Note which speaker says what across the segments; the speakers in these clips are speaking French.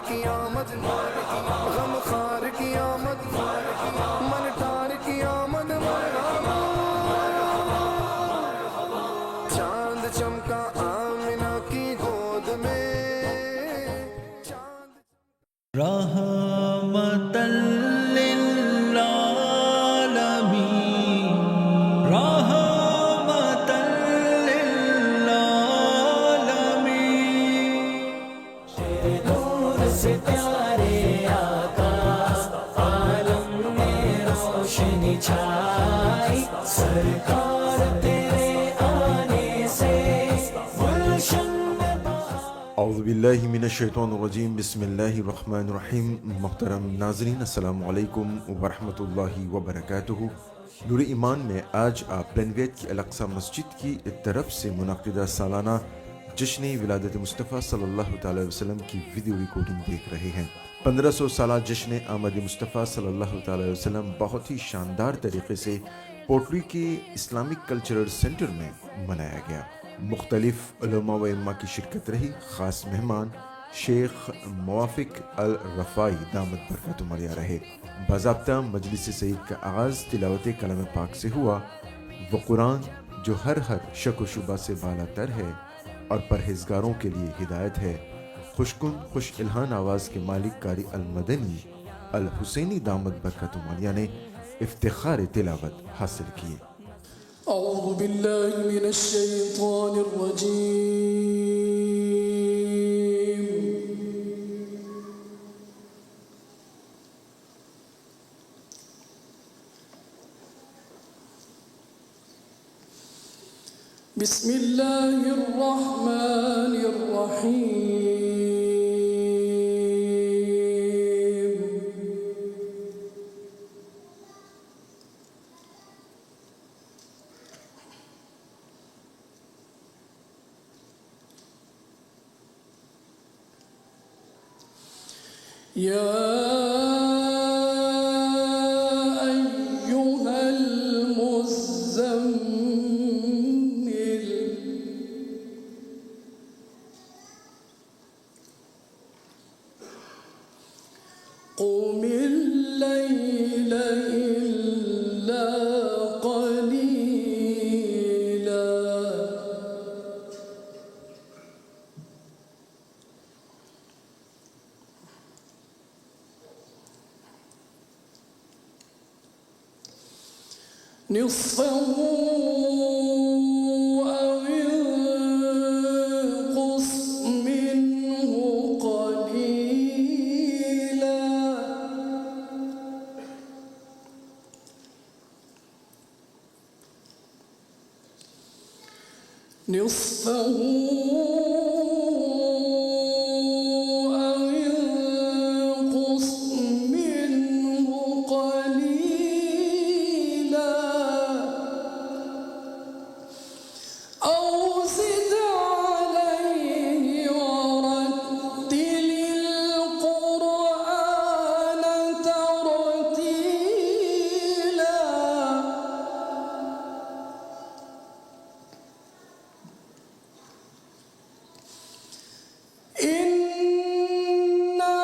Speaker 1: की आमद, गम खार की आमद, मन तार की आमद। चांद चमका आमिना की गोद में,
Speaker 2: रहमतल लिल आलमीन, रहमतल लिल आलमीन।
Speaker 3: तेरे नूर से प्यारे आका आलम में रोशनी छाई, सरकार तेरे आने से गुलशन में
Speaker 4: औज़ु बिल्लाहि मिनश्शैतानिर्रजीम, बिस्मिल्लाहिर्रहमानिर्रहीम। मोहतरम नाज़रीन, अस्सलामु अलैकुम व रहमतुल्लाहि व बरकातुहू। नूर ईमान में आज आप प्लेनगेट की अल-अक़सा मस्जिद की तरफ से मुनक़िदा सालाना जश्न विलादत मुस्तफ़ा सल्लल्लाहु अलैहि वसल्लम की वीडियो रिकॉर्डिंग देख रहे हैं। 1500 साला जश्न आमद मुस्तफ़ा सल्लल्लाहु अलैहि वसल्लम बहुत ही शानदार तरीके से पोटली के इस्लामिक कल्चरल सेंटर में मनाया गया। मुख्तलिफ उलमा व इम्मा की शिरकत रही। ख़ास मेहमान शेख मुवाफ़िक़ अल रफ़ाई दामद बरकतुहुम आलिया रहे। बाज़ाब्ता मजलिस सईद का आगाज़ तिलावत कलाम पाक से हुआ। वो कुरान जो हर शक व शुबा से बालातर है और परहेज़गारों के लिए हिदायत है, खुशकुन खुश इल्हान आवाज़ के मालिक कारी अल मदनी अल हुसैनी दामद बरकतुहुम आलिया ने इफ्तिखार तिलावत हासिल किए।
Speaker 5: أعوذ بالله من الشيطان الرجيم. بسم الله الرحمن الرحيم. يا أيها المزمل قم الليل إلا قليلا نصفه أو انقص منه قليلا نصفه أو انقص منه قليلا أو زد عليه ورتل القرآن ترتيلا إنا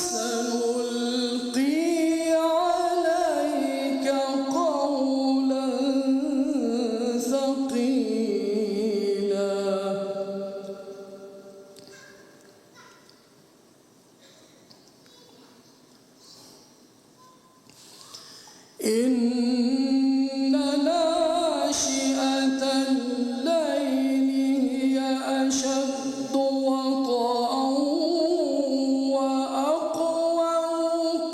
Speaker 5: سنلقي عليك قولا ثقيلا إن ناشئة الليل هي أشد وطئا وأقوم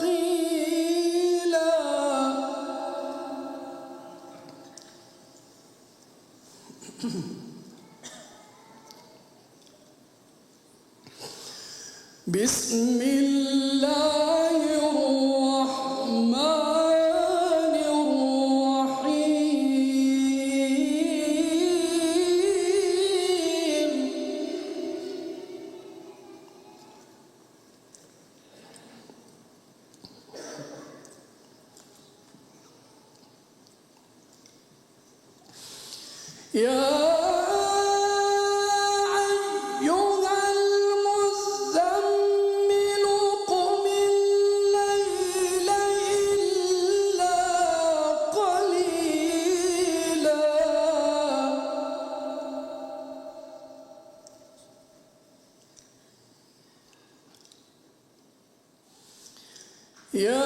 Speaker 5: قيلا بسم الله الرحمن الرحيم. يا أيها المزمل يا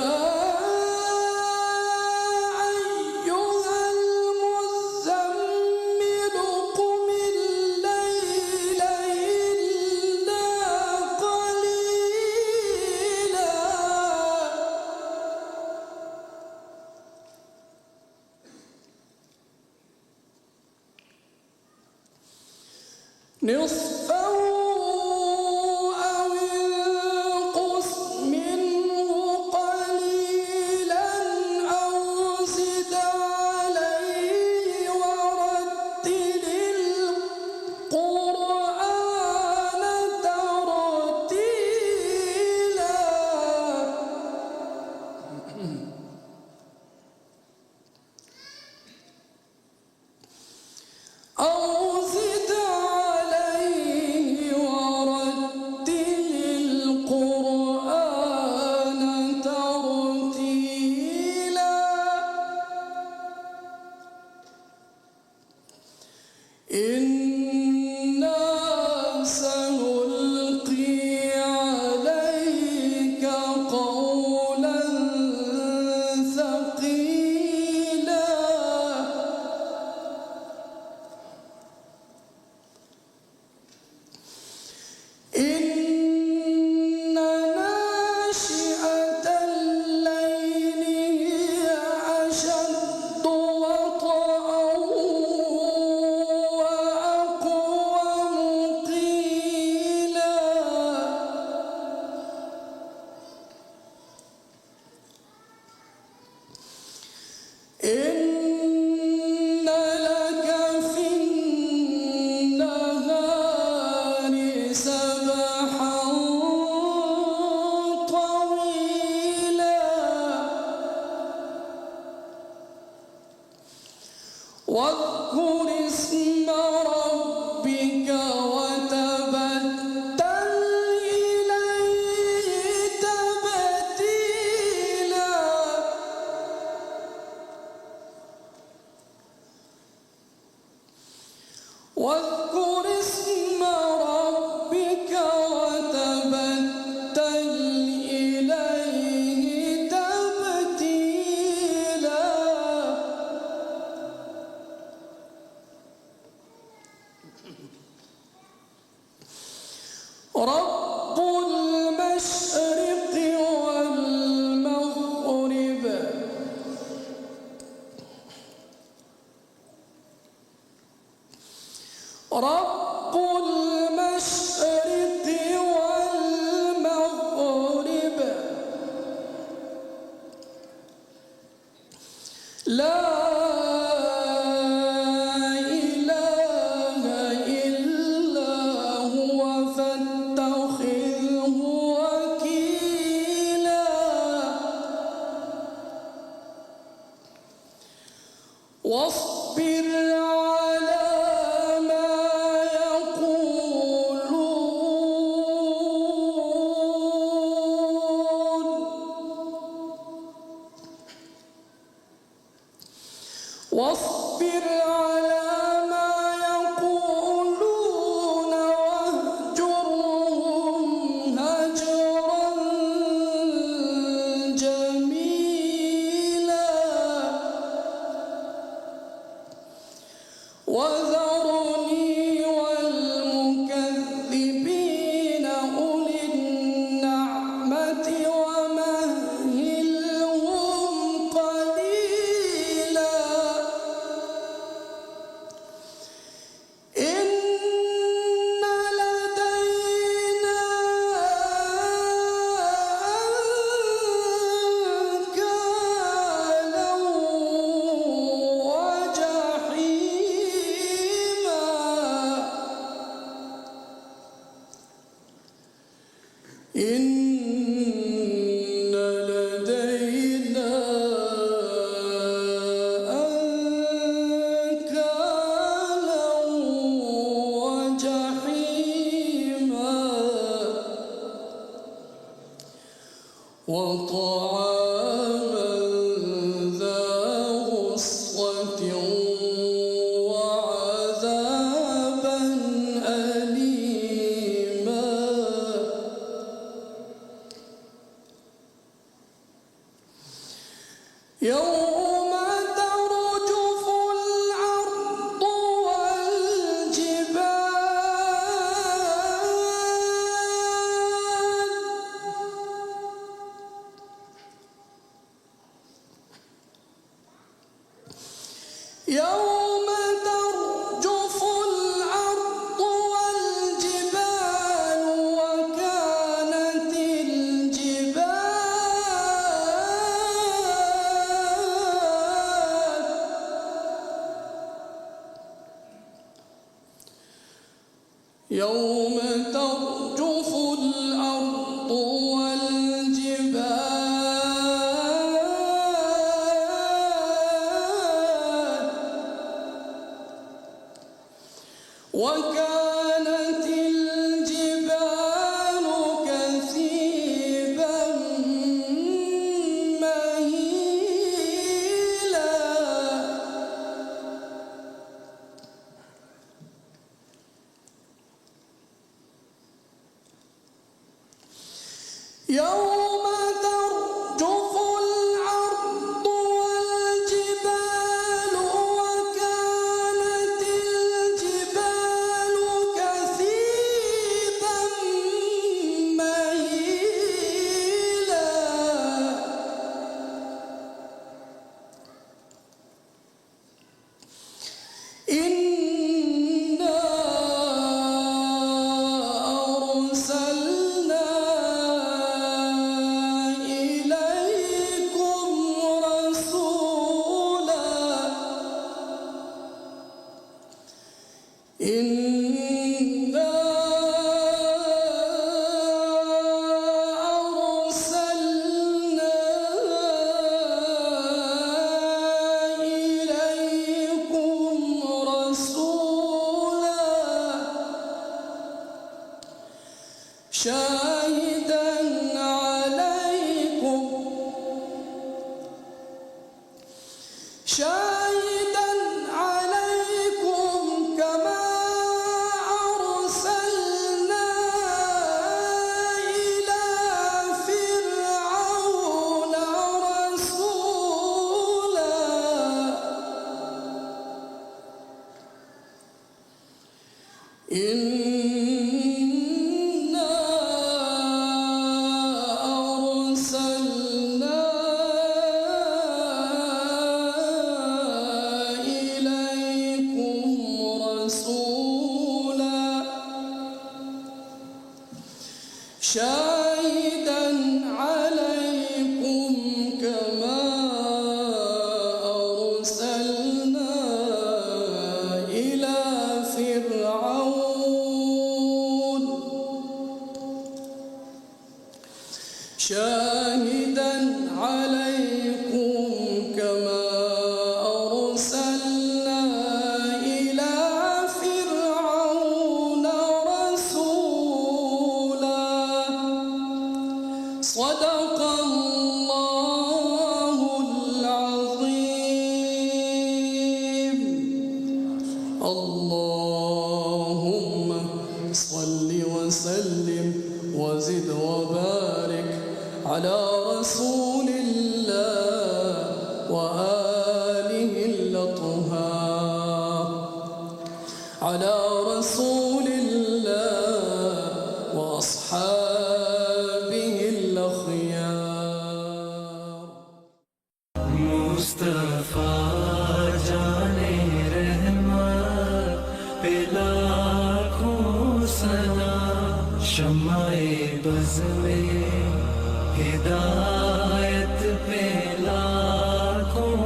Speaker 5: أيها المزمل قم الليل إلا قليلا نصفه أو انقص منه قليلا أو زد عليه ورتل القرآن ترتيلا أو زد عليه ورتل القرآن ترتيلا إنا سنلقي عليك قولا ثقيلا إن ناشئة الليل هي أشد وطئا وأقوم قيلا إن لك في النهار سبحا طويلا واذكر اسم ربك وتبتل إليه تبتيلا واذكر اسم ربك وتبتل إليه تبتيلا رب المشرق والمغرب رب المشرق والمغرب لا إله إلا هو فاتخذه وكيلا واصبر على ما يقولون واصبر على ما يقولون واهجرهم هجرا جميلا وذرني والمكذبين أولي النعمة ومهلهم قليلا إن لدينا أنكالا وجحيما إن لدينا أنكالا وجحيما وطعاما ذا غصة وعذابا أليما يوم ترجف الأرض والجبال يوم ترجف الأرض والجبال وكانت يوم ترجف الأرض والجبال وكانت الجبال كثيبا مهيلا يوم ترجف الأرض والجبال وكانت الجبال كثيبا مهيلا إنا أرسلنا إليكم رسولا إنا أرسلنا إليكم رسولا شاهدا عليكم كما أرسلنا إلى فرعون رسولا إنا أرسلنا إليكم رسولا شاهدا عليكم كما أرسلنا إلى فرعون شاهدا عليكم كما أرسلنا إلى فرعون رسولا صدق الله العظيم اللهم صل وسلم وزد وبارك على رسول الله وآله الأطهار على رسول الله وأصحابه الأخيار
Speaker 3: मुस्तफा जाने रहमत पे लाखों सलाम शम्माए बज़ में हिदायत पे लाखों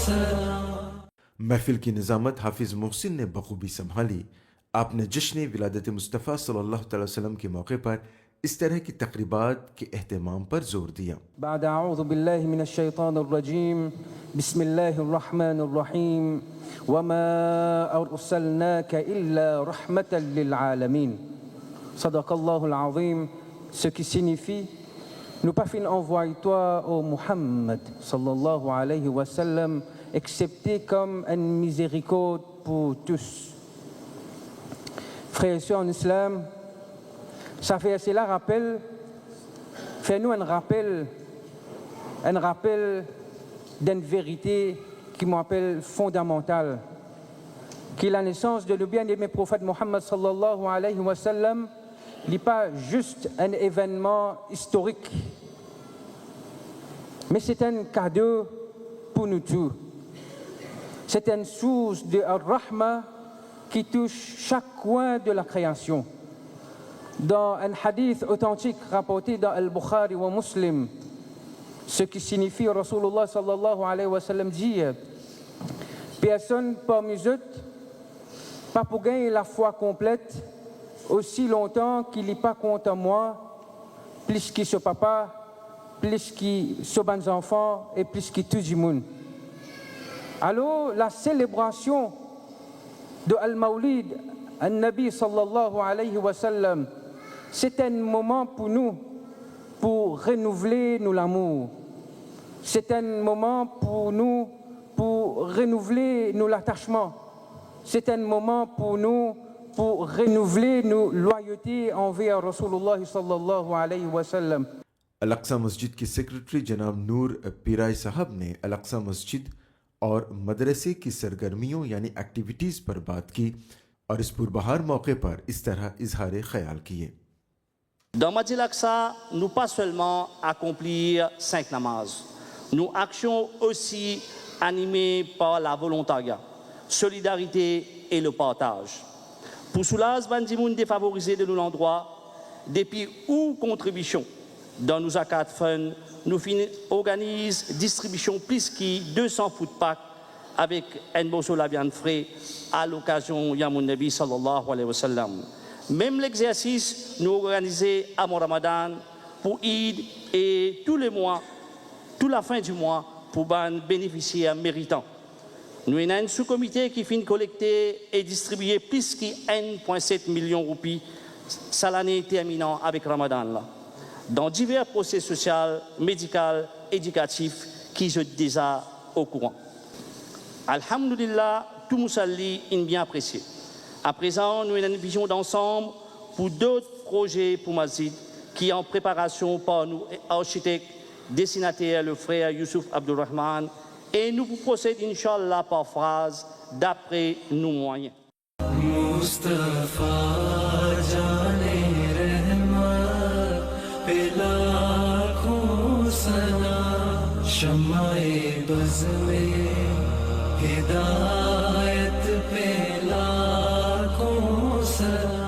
Speaker 3: सलाम।
Speaker 4: महफिल की निज़ामत हाफिज़ मोहसिन ने बखूबी संभाली। आपने जश्न विलादत मुस्तफ़ा सल्लल्लाहु अलैहि वसल्लम के मौके पर इस तरह की तकरीबात के एहतमाम पर जोर दिया।
Speaker 6: بعد أعوذ بالله من الشيطان الرجيم بسم الله الرحمن الرحيم وما أرسلناك إلا رحمة للعالمين صدق الله العظيم. Ce qui signifie nous pas fin envoyer toi au Muhammad sallallahu alayhi wa sallam excepté comme une miséricorde pour tous. Frères et sœurs en islam, ça fait cela rappel, fais-nous un rappel d'une vérité qui m'appelle fondamentale, qui est la naissance de le bien-aimé prophète Mohammed sallallahu alayhi wa sallam, n'est pas juste un événement historique, mais c'est un cadeau pour nous tous. C'est une source de rahma qui touche chaque coin de la création. Dans un hadith authentique rapporté dans Al-Bukhari ou Muslim, ce qui signifie Rasulullah sallallahu alayhi wa sallam dit: personne parmi eux pas pour gagner la foi complète aussi longtemps qu'il n'est pas contre moi, plus qu'il soit papa, plus qu'il soit bons enfants et plus qu'il tout le monde. Alors la célébration de Al-Mawlid Al-Nabi sallallahu alayhi wa sallam, c'est un moment pour nous pour renouveler nous l'amour. C'est un moment pour nous pour renouveler nous l'attachement. C'est un moment pour nous pour renouveler nos loyautés envers Rasulullah sallallahu alayhi wa sallam.
Speaker 4: Al-Aqsa Masjid के सेक्रेटरी जनाब नूर पीराई साहब ने अल-अक्सा मस्जिद और मदरसे की सरगर्मियों यानी एक्टिविटीज़ पर बात की और इस पुरबहार मौके पर इस तरह इजहार ख्याल किए।
Speaker 7: Dans Masjid Al-Aqsa, nous pas seulement accomplir 5 namazes, nous actions aussi animées par la volontariat, solidarité et le partage. Pour cela, Bandimoun défavorisé de nous l'endroit, depuis ou contribution dans nos zakat funds, nous organisons distribution plus que 200 food packs avec un morceau de la viande frais à l'occasion Yamoun Nabi sallallahu alayhi wa sallam. Même l'exercice nous organisons à mon Ramadan pour Eid et tous les mois, toute la fin du mois pour les bénéficiaires méritants. Nous avons un sous-comité qui finit collecter et distribuer plus que 1,7 million de roupies ça l'année terminant avec Ramadan là, dans divers procès sociaux, médicaux, éducatifs qui sont déjà au courant. Alhamdulillah, tout Moussalli est bien apprécié. À présent, nous avons une vision d'ensemble pour d'autres projets pour Masjid qui est en préparation par nos architectes, dessinataires, le frère Youssouf Abdurrahman, et nous procédons, Inch'Allah, par phrase d'après nos moyens.
Speaker 3: Mustafa Jane Rahmat pe lakhon salam, Shama-e baz mein hidayat pe lakhon salam.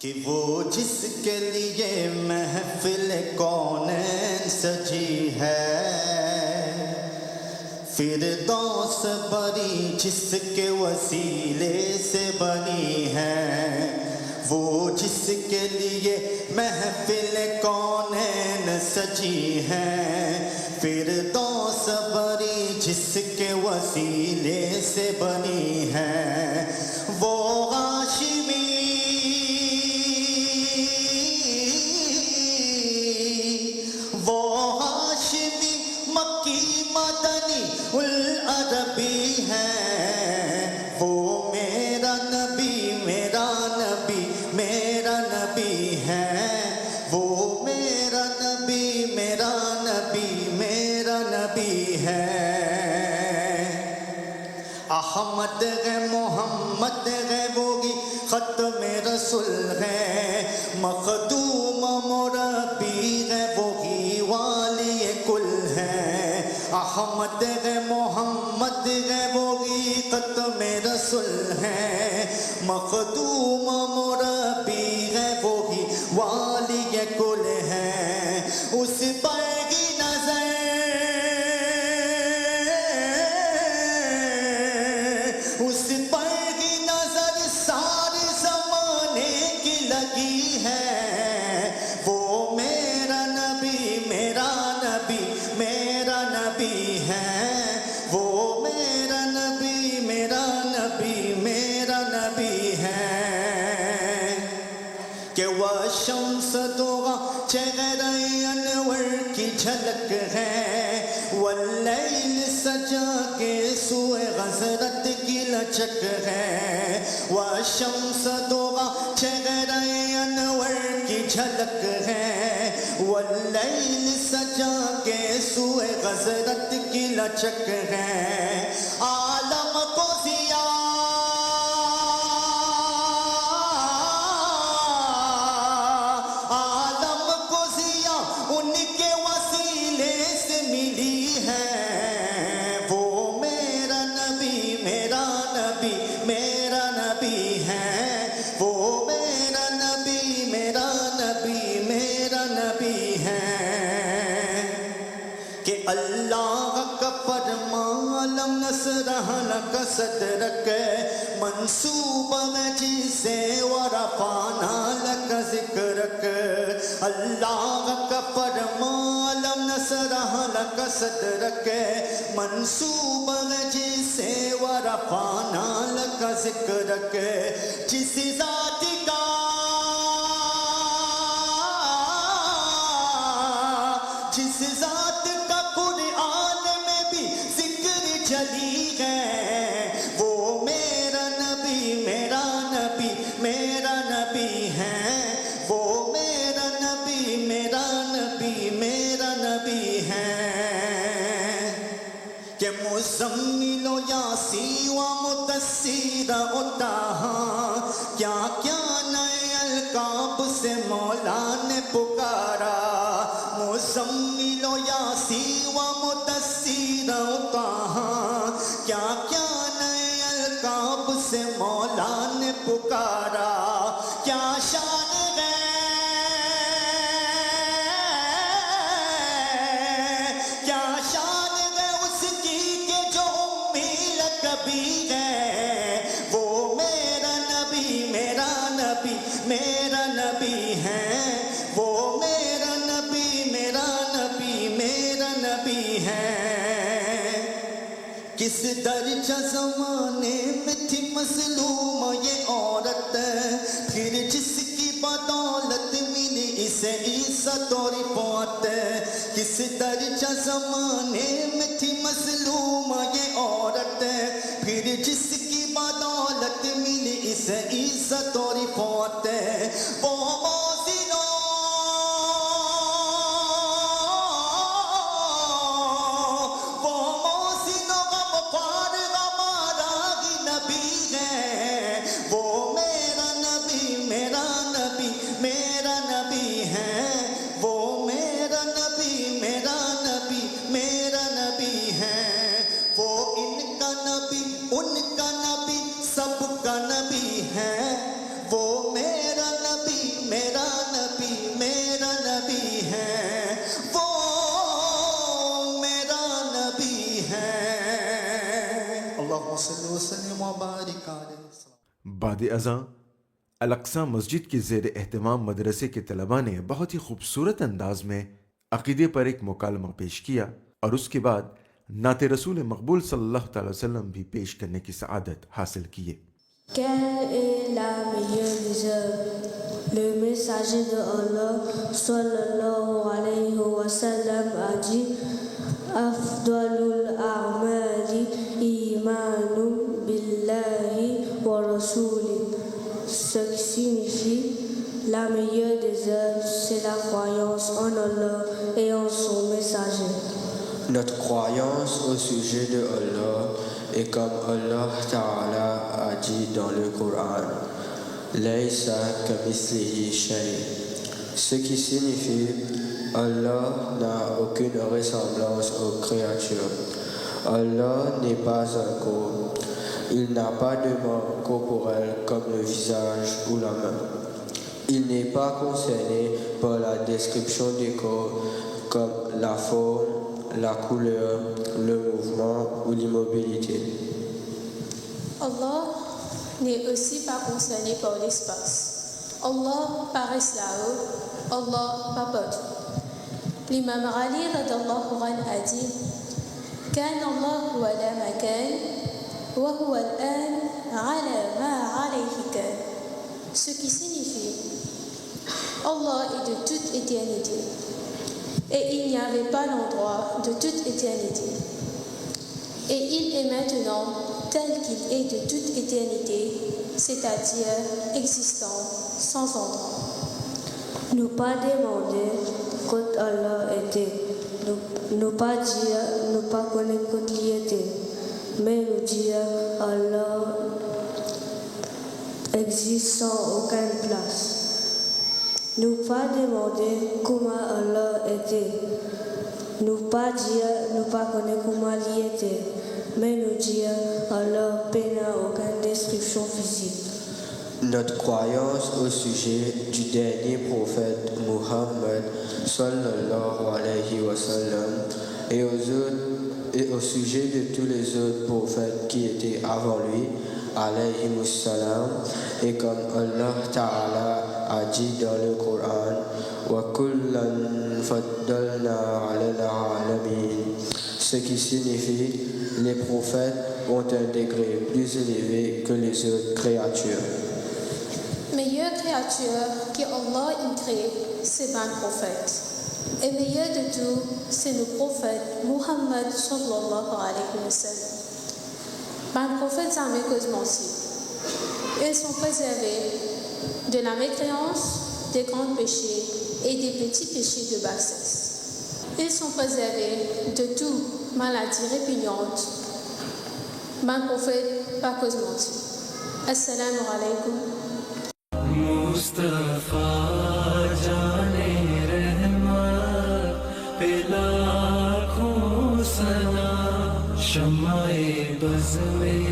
Speaker 2: कि वो जिसके लिए महफिल कौनैन सजी है, फिरदौस बरी जिसके वसीले से बनी है, वो जिसके लिए महफिल कौनैन सजी है, फिरदौस बरी जिसके वसीले से बनी है, वो हाशिमी अरबी है, वो मेरा नबी मेरा नबी मेरा नबी है, वो मेरा नबी मेरा नबी मेरा नबी है। अहमद है मोहम्मद है वोगी ख़त्म रसूल है, मखदूम मुरब्बी है वोगी वाली कुल है। अहमद है मोहम्मद है वोगी ख़त्म रसूल है, मखदूम मुरब्बी है वोगी वाली कुल है। उस पर की नजर उस पर की नजर सारे ज़माने की लगी है, वो मेरा नबी मेरा नबी मेरा नबी है, वो मेरा नबी मेरा नबी मेरा नबी है। कि वह शम्स दोगा चेहरे अनवर की झलक है, वल्लैल सजा के सुए गज़रत की लचक है। वह शम्स दोगा चेहरे अनवर की झलक है, واللیل سجا کے سوئے غزرت کی لچک ہے عالم کو ضیا عالم کو ضیا ان کے وسیلے سے ملی ہے وہ میرا نبی میرا نبی میرا نبی ہے وہ میرا نبی میرا نبی میرا نبی ہے کہ اللہ کا فرمان لم نصرح لك صدرك منصوب جسے ورفعنا لك ذکرک اللہ کا فرمان لم نصرح لك صدرك منصوب جسے ورفعنا لك ذکرک جس ذات کا جس ذات کا قرآن میں بھی ذکر چلی ہے وہ میرا نبی میرا نبی میرا نبی ہے وہ میرا نبی میرا نبی میرا نبی ہے کہ مزمل و یاسی و مدثر و طٰہٰ کیا کیا نئے القاب سے مولا نے پکارا مزمل و یاسی و مدثر و طٰہٰ کیا کیا نئے القاب سے مولا نے پکارا کیا شان ہے کیا شان ہے اس کی کہ جو امی لقبی ہے وہ میرا نبی میرا نبی میرا نبی ہے وہ میرا نبی میرا نبی میرا نبی ہے کس درجہ زمانے میں تھی مظلوم یہ عورت پھر جس کی بدولت ملی اسے عزت اور رفعت کس درجہ زمانے میں تھی مظلوم یہ عورت پھر جس کی بدولت ملی اسے عزت اور رفعت وہ
Speaker 4: بعد ازاں الاقصی مسجد کے زیر اہتمام مدرسے کے طلباء نے بہت ہی خوبصورت انداز میں عقیدے پر ایک مکالمہ پیش کیا اور اس کے بعد نعت رسول مقبول صلی اللہ تعالی وسلم بھی پیش کرنے کی سعادت حاصل کیے.
Speaker 8: Quelle est la meilleure des œuvres? Le messager de Allah sallallahu alayhi wa sallam a dit Afdalul a'mali imanun billahi wa rasuli. Ce qui signifie la meilleure des œuvres, c'est la croyance en Allah et en son messager.
Speaker 9: Notre croyance au sujet de Allah est comme Allah Ta'ala a dit dans le Coran, Laysa kamithlihi shay. Ce qui signifie Allah n'a aucune ressemblance aux créatures. Allah n'est pas un corps. Il n'a pas de membre corporel comme le visage ou la main. Il n'est pas concerné par la description des corps comme la forme, la couleur, le mouvement ou l'immobilité.
Speaker 10: Allah n'est aussi pas concerné par l'espace. Allah paraît là-haut, Allah pas partout. L'imam Ali radallahu anhu a dit كان الله ولا مكان وهو الآن على ما عليه كان. Ce qui signifie Allah est de toute éternité et il n'y avait pas d'endroit de toute éternité. Et il est maintenant tel qu'il est de toute éternité, c'est-à-dire existant sans endroit.
Speaker 8: Ne pas demander quand Allah était. Nous pas dire, nous pas connaître quand il était. Mais nous dire Allah existe sans aucune place. Nous pas demander comment Allah était. Nous pas dire, nous pas connaître comment il était. Mais nous dire Allah n'a aucune destruction physique.
Speaker 9: Notre croyance au sujet du dernier prophète Muhammad sallallahu alayhi wa sallam et au sujet de tous les autres prophètes qui étaient avant lui alayhi salam, et comme Allah Ta'ala a dit dans le Coran wa kullan faddalna ala alamin, ce qui signifie les prophètes ont un degré plus élevé que les autres créatures.
Speaker 10: Meilleure créature que Allah a créée, c'est un prophète. Et meilleur de tout, c'est le prophète Muhammad sallallahu alayhi wa sallam. Un prophète jamais cause menti. Ils sont préservés de la mécréance, des grands péchés et des petits péchés de bassesse. Ils sont préservés de toute maladie répugnante. Un prophète pas cause menti. Assalamu alaikum.
Speaker 3: Mustafa जाने रहमत पे लाखों सना शम्माए बज़ में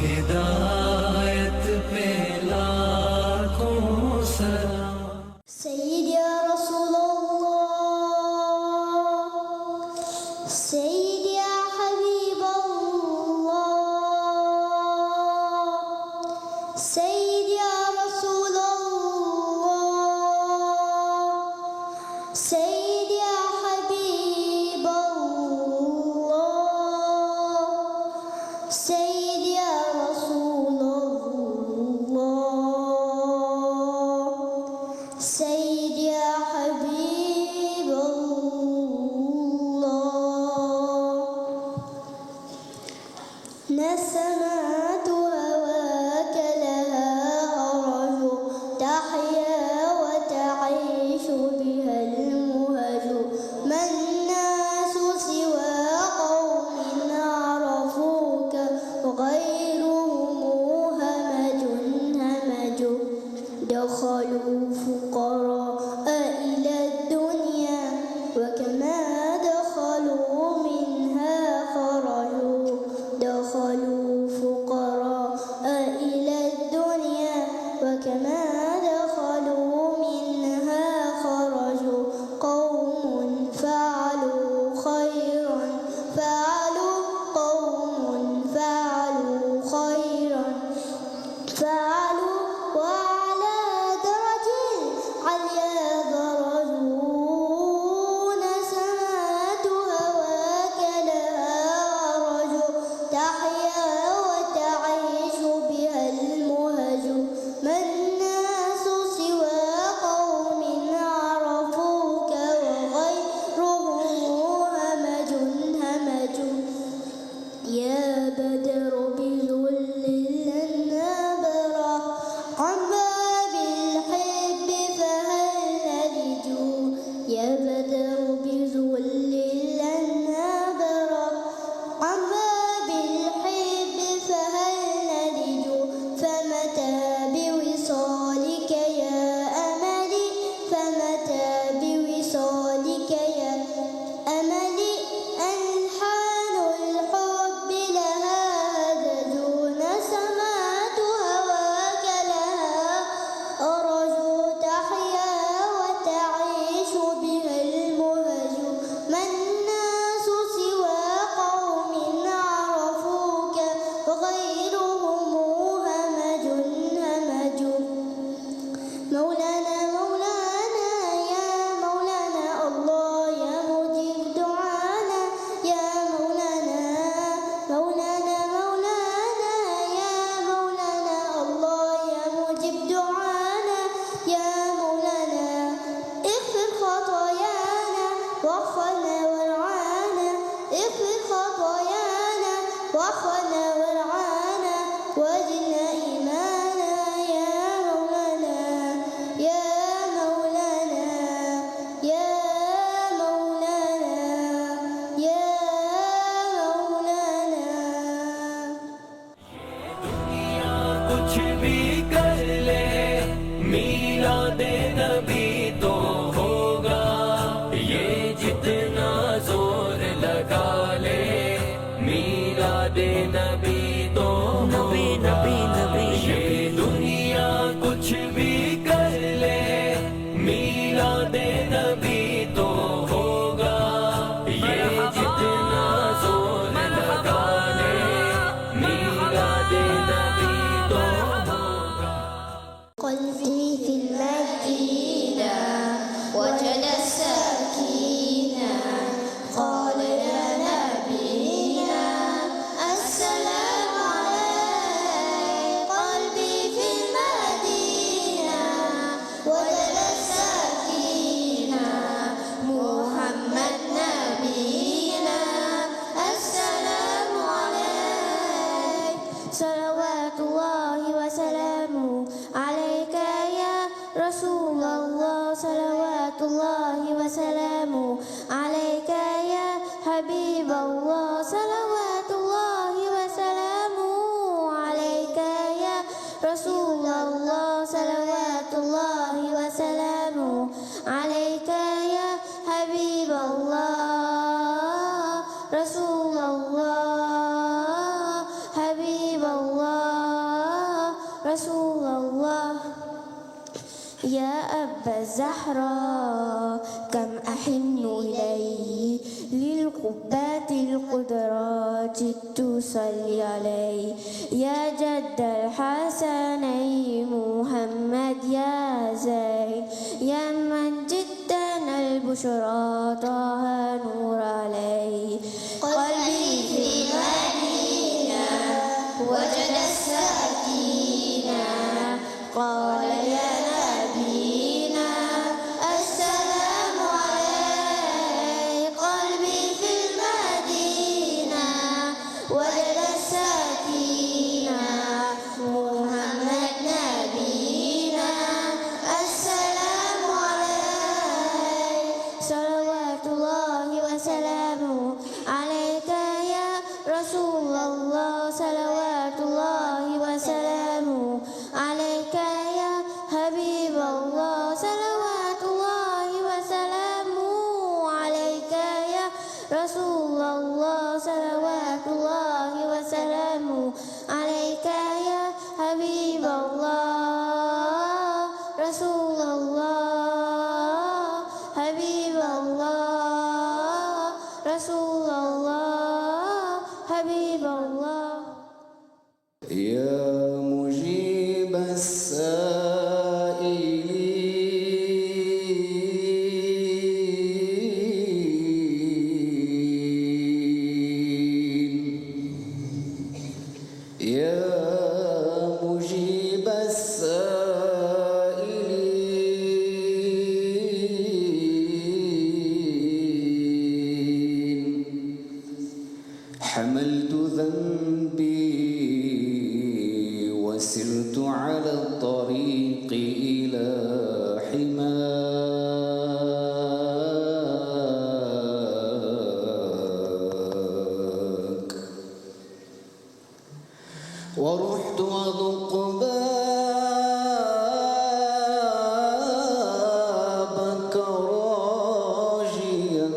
Speaker 3: हिदायत पे लाखों सना
Speaker 8: سيدي يا رسول الله سيدي يا حبيب الله سيدي يا رسول الله سيدي يا حبيب الله سيدي يا رسول الله سيدي يا حبيب الله نسمات هواك لها عرج تحيا وتعيش بها المهجة
Speaker 3: जितना जोर लगा ले मीलादे नबी तो नबी नबी नबी ये दुनिया कुछ भी कर ले मीलादे नबी तो होगा ये जितना जोर लगा ले मीलादे नबी तो होगा
Speaker 8: قلبي في المدينة وجد السكينة قال يا نبينا السلام عليك قلبي في المدينة وجد السكينة محمد نبينا السلام عليك صلوات الله وسلامه عليك يا رسول الله صلوات الله وسلامه عليك يا حبيب الله صلوات الله وسلامه عليك يا رسول الله صلوات الله وسلامه عليك يا حبيب الله رسول الله حبيب الله رسول الله يا أبا الزهراء كم أحن إليه للقبات القدرات تصلي عليه يا جد الحسنين محمد يا زين يا من جدنا البشرى طه نور عليه قلبي في المدينة وجد السكينة قال يا نبينا السلام عليك قلبي في المدينة وجد السكينة محمد نبينا السلام عليك صلوات الله وسلامه عليك يا رسول الله صلوات الله وسلامه عليك يا حبيب الله صلوات الله وسلامه عليك يا رسول الله صلوات الله وسلامه عليك يا حبيب الله رسول الله حبيب الله رسول الله حبيب الله
Speaker 2: يا مجيب السائلين يا مجيب السائلين حملت ذنبي وسرت على الطريق إلى حماك ورحت أدق بابك راجيا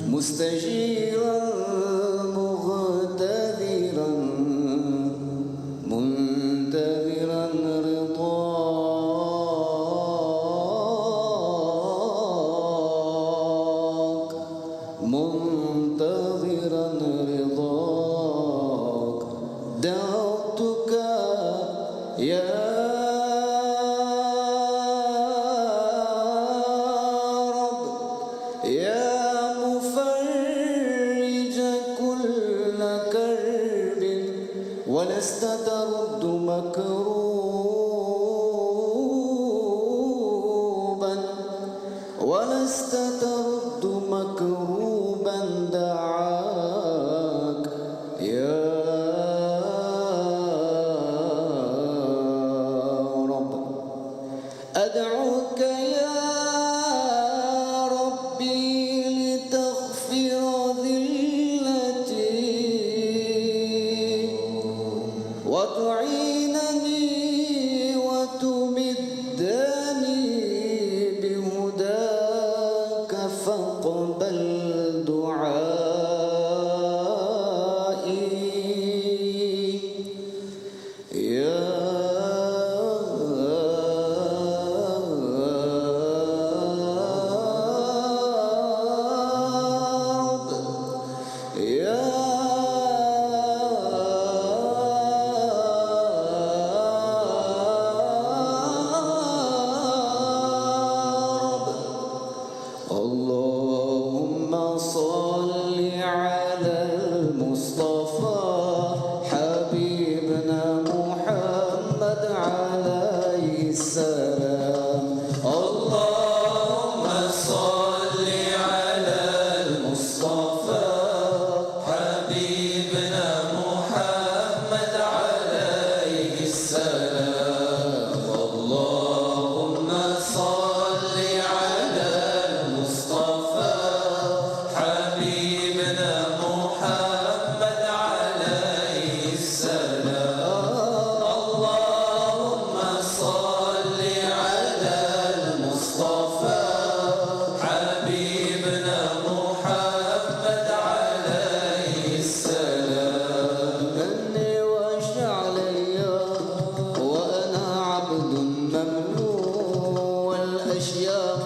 Speaker 2: مستجيرا مغتذرا منتظرا رضاك منتظرا رضاك دعوتك يا رب يا مفرج كل كرب ولست ترد مكروبا ولست ترد مكروبا دعاك يا رب أدعوك يا ربي لتغفر ذلتي وتعينني وتمدني بهداك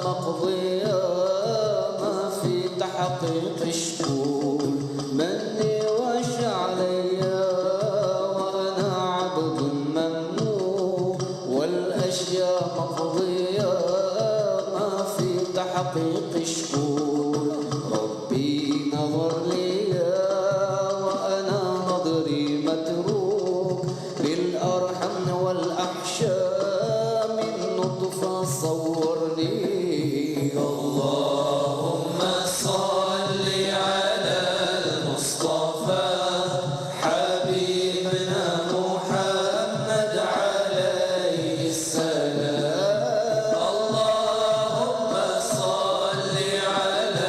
Speaker 5: مقضية ما في تحقيق شكور مني وش عليا وأنا عبد ممنوع والأشياء مقضية ما في تحقيق شكور ربي نظر لي وأنا نظري متروك للأرحم والأحشاء من نطفة صورني اللهم صل على المصطفى حبيبنا محمد عليه السلام اللهم صل على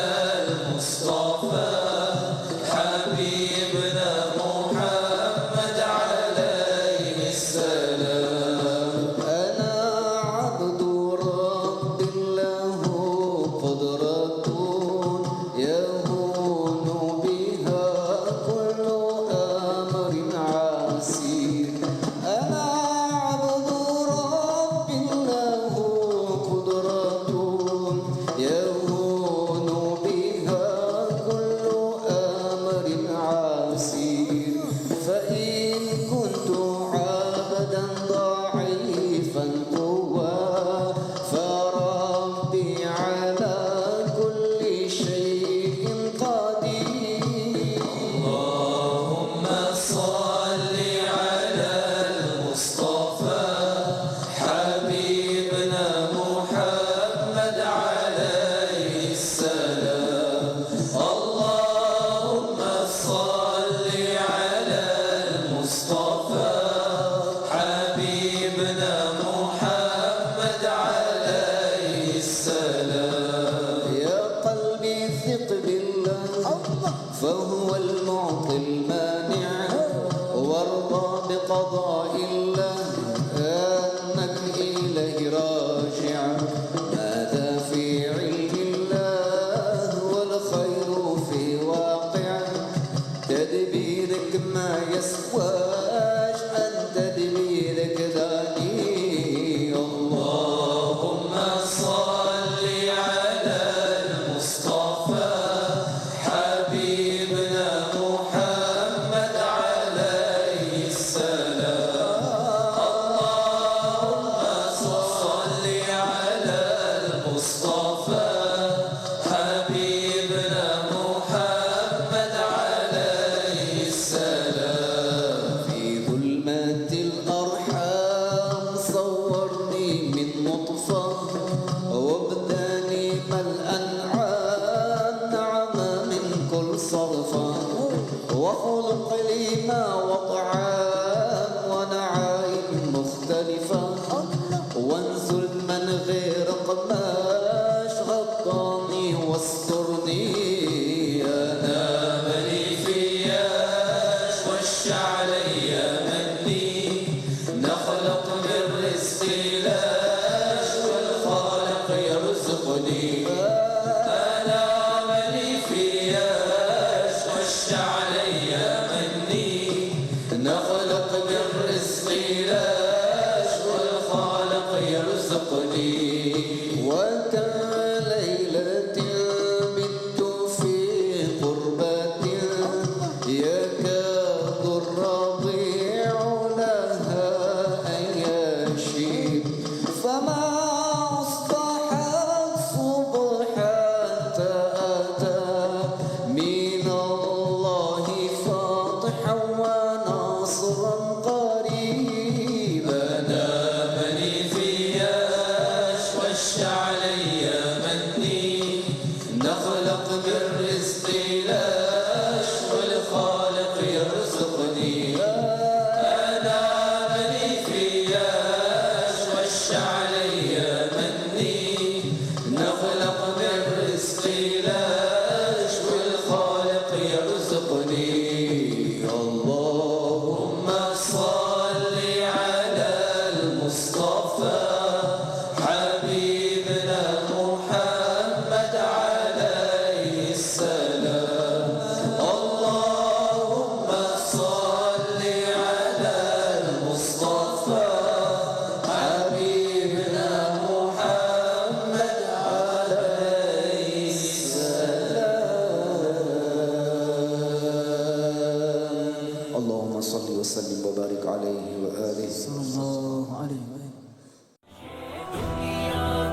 Speaker 5: وسلم وبارك عليه وآله
Speaker 6: صلی اللہ علیہ وسلم.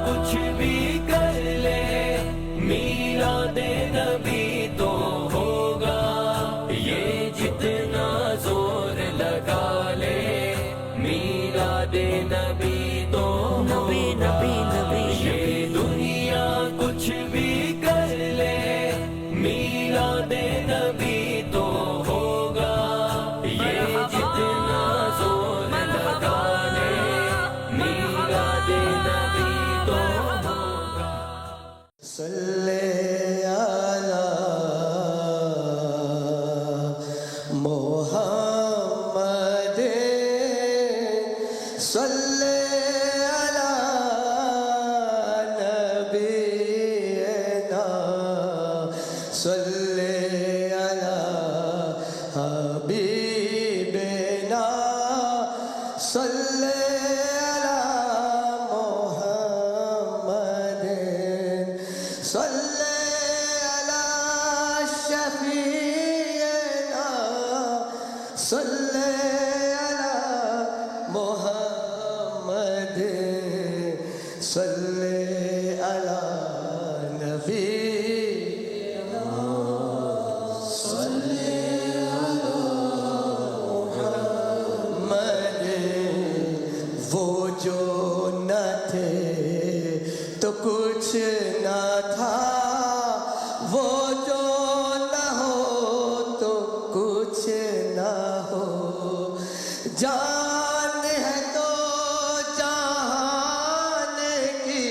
Speaker 3: کچھ بھی کر لے میلاد نبی تو ہوگا یہ جتنا زور لگا لے میلاد نبی تو ہوگا یہ دنیا کچھ بھی کر لے میلاد نبی تو ہوگا یہ جتنا زور لگا لے میلاد نبی تو ہوگا.
Speaker 2: صلی علی محمد صلی علی نبینا صلی علی حبیبنا صلی علی محمد صلی علی شفیعنا صلی علی محمد صلی علی نبینا صلی علی محمد. وہ جو نہ تھے تو کچھ نہ تھا وہ جو نہ ہو تو کچھ نہ ہو جان ہے تو جہان کی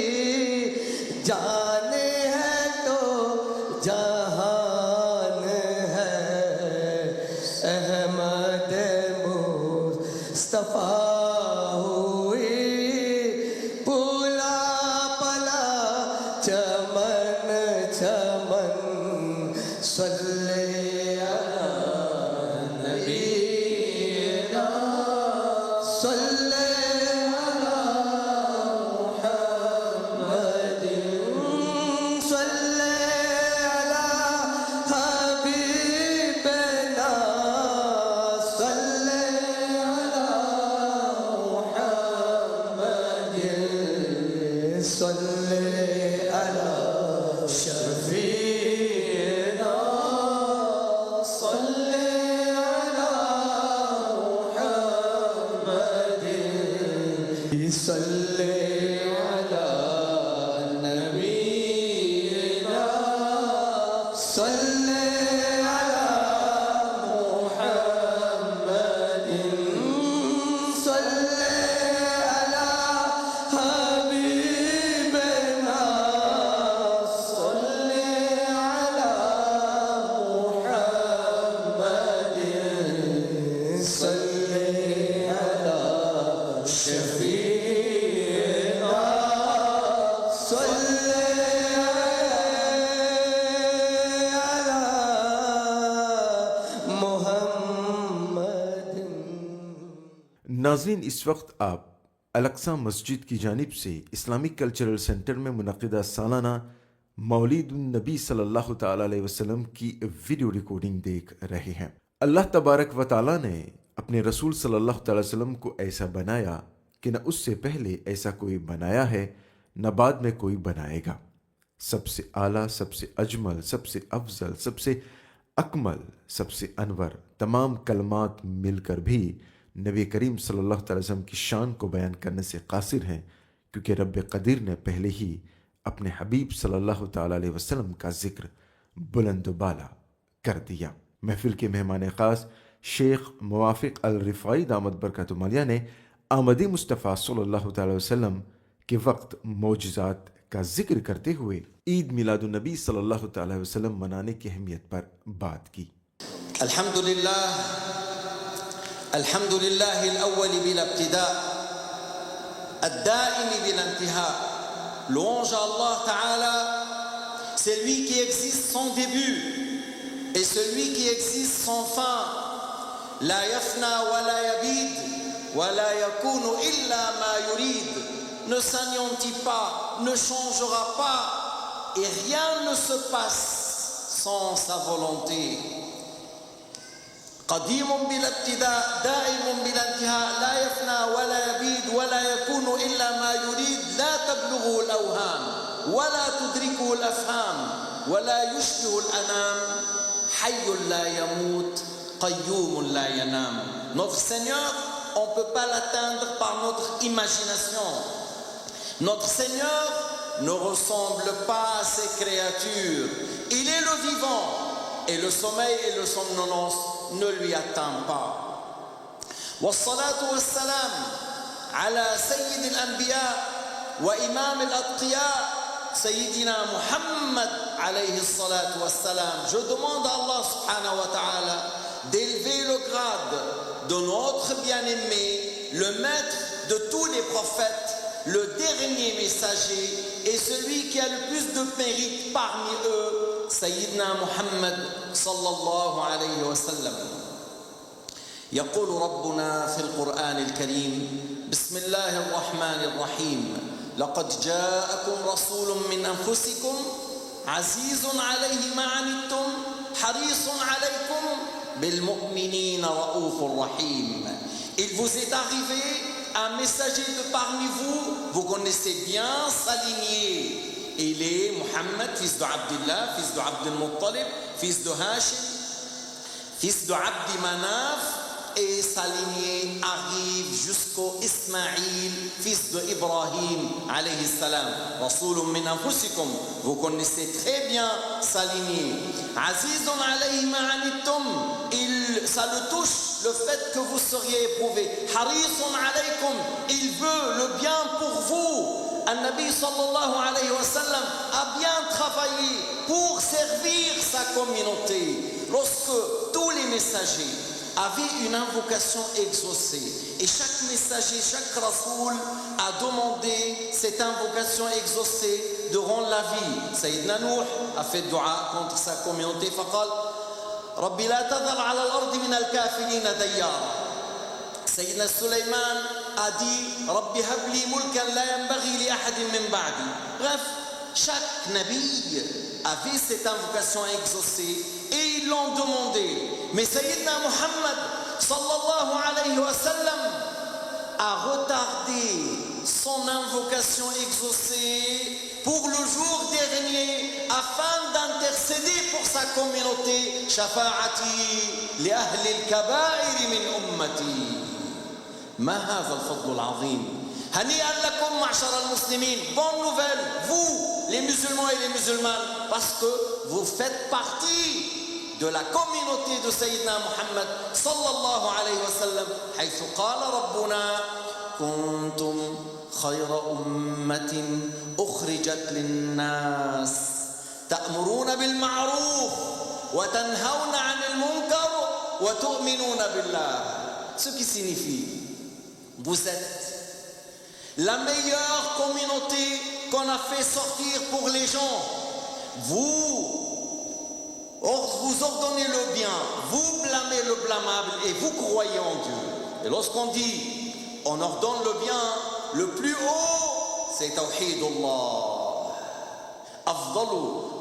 Speaker 2: جان ہے تو جہان ہے احمد مصطفیٰ پولا پلا چمن چمن صلی علی نبینا صلی علی محمد صلی علی حبیبنا صلی علی محمد صلی علی شفیعنا صلی علی محمد صلی علی نبینا صلی علی محمد صلی علی حبیبنا صلی علی محمد صلی علی شفیعنا صلی علی محمد.
Speaker 4: ناظرین، اس وقت آپ الاقصی مسجد کی جانب سے اسلامک کلچرل سینٹر میں منعقدہ سالانہ مولد النبی صلی اللہ تعالی علیہ وسلم کی ویڈیو ریکارڈنگ دیکھ رہے ہیں. اللہ تبارک و تعالی نے اپنے رسول صلی اللہ تعالی وسلم کو ایسا بنایا کہ نہ اس سے پہلے ایسا کوئی بنایا ہے نہ بعد میں کوئی بنائے گا. سب سے اعلیٰ، سب سے اجمل، سب سے افضل، سب سے اکمل، سب سے انور تمام کلمات مل کر بھی نبی کریم صلی اللہ تعالی وسلم کی شان کو بیان کرنے سے قاصر ہیں، کیونکہ رب قدیر نے پہلے ہی اپنے حبیب صلی اللہ تعالی علیہ وسلم کا ذکر بلند و بالا کر دیا. محفل کے مہمان خاص شیخ موافق الرفاعی دامت برکاتہ عالیہ نے آمد مصطفیٰ صلی اللہ تعالی وسلم کے وقت معجزات کا ذکر کرتے ہوئے عید میلاد النبی صلی اللہ تعالی وسلم منانے کی اہمیت پر بات کی.
Speaker 11: الحمد لله الأول بلا ابتداء الدائم بلا انتهاء. Louange à Allah Ta'ala, c'est lui qui existe sans début et celui qui existe sans fin. La yafna wa la yabid wa la yakunu illa ma yurid. Ne s'anéantit pas, ne changera pas et rien ne se passe sans sa volonté. قديم بلا ابتداء دائم بلا انتهاء لا يفنى ولا يبيد ولا يكون إلا ما يريد لا تبلغه الأوهام ولا تدركه الأفهام ولا يشبه الأنام حي لا يموت قيوم لا ينام. Notre Seigneur, on ne peut pas l'atteindre par notre imagination. Notre Seigneur ne ressemble pas à ses créatures. Il est le vivant et le sommeil et le somnolence ne lui atteint pas. والصلاة والسلام على سيد الأنبياء وإمام الأتقياء سيدنا محمد عليه الصلاة والسلام. Je demande à Allah subhanahu wa ta'ala d'élever le grade de notre bien-aimé, le maître de tous les prophètes, le dernier messager et celui qui a le plus de mérite parmi eux, Sayyidina Muhammad sallallahu alayhi wa sallam. يقول ربنا في القرآن الكريم بسم الله الرحمن الرحيم لقد جاءكم رسول من أنفسكم عزيز عليه ما عنتم حريص عليكم بالمؤمنين رؤوف رحيم. Il vous est arrivé un messager de parmi vous, vous connaissez bien sa lignée. Il est Muhammad, fils de Abdullah, fils de Abd al-Muttalib, fils de Hashim, fils de Abdi Manaf, et sa lignée arrive jusqu'au Ismaïl, fils de Ibrahim, alayhi salam. Rasulun min anfusikum, vous connaissez très bien sa lignée. Azizun alayhi ma anittum, ça le touche, le fait que vous seriez éprouvés. Harisun alaykum, il veut le bien pour vous. Al-Nabi sallallahu alayhi wa sallam a bien travaillé pour servir sa communauté. Lorsque tous les messagers avaient une invocation exaucée et chaque messager, chaque rasoul a demandé cette invocation exaucée durant la vie. Sayyidina Nuh a fait dua contre sa communauté. فقال ربي لا تذر على الأرض من الكافرين ديارا. Sayyidina Sulaiman a dit ربي هب لي ملكا لا ينبغي لأحد من بعدي. Bref, chaque nabi avait cette invocation exaucée et ils l'ont demandé. Mais Sayyidina Muhammad sallallahu alayhi wa sallam a retardé son invocation exaucée pour le jour dernier afin d'intercéder pour sa communauté. Shafa'ati li ahli al-kaba'ir min ummati. Ma hadha al-fadl al-azim. Hani'an lakum ma'shar al-muslimin. Bonne nouvelle, vous, les musulmans et les musulmanes, parce que vous faites partie de la communauté de Sayyidina Muhammad sallallahu alayhi wa sallam. حيث قال ربنا كنتم خير أمة أخرجت للناس تأمرون بالمعروف وتنهون عن المنكر وتؤمنون بالله. Ce qui signifie, vous êtes la meilleure communauté qu'on a fait sortir pour les gens. Vous ordonnez le bien, vous blâmez le blâmable et vous croyez en Dieu. Et lorsqu'on dit on ordonne le bien, le plus haut c'est Tawhidullah. أفضل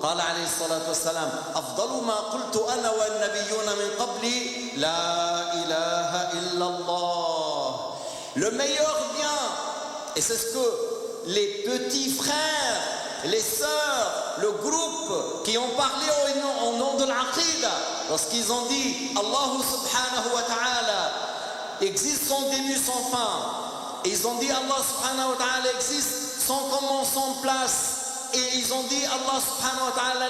Speaker 11: قال عليه الصلاة والسلام أفضل ما قلت أنا والنبيون من قبلي لا إله إلا الله. Le meilleur bien, et c'est ce que les petits frères, les sœurs, le groupe qui ont parlé au nom de l'Aqidah, lorsqu'ils ont dit Allah subhanahu wa ta'ala existe sans début, sans fin, et ils ont dit Allah subhanahu wa ta'ala existe sans commence, sans place, et ils ont dit Allah subhanahu wa ta'ala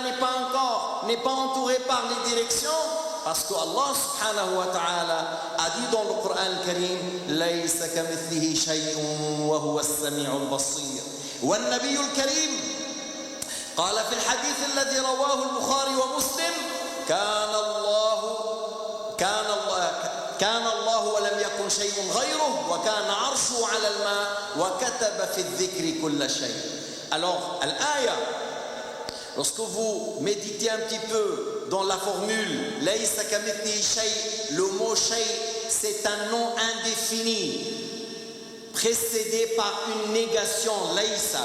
Speaker 11: n'est pas entouré par les directions, parce que Allah subhanahu wa ta'ala a dit dans le Coran al-Karim laysa kamithlihi shay'un wa huwa as-sami'u al-basir. والنبي الكريم قال في الحديث الذي رواه البخاري ومسلم كان الله ولم يكن شيء غيره وكان عرشه على الماء وكتب في الذكر كل شيء. Alors, al-aya, lorsque vous méditez un petit peu dans la formule laysa kamithlihi shay, le mot shay c'est un nom indéfini précédé par une négation, laysa.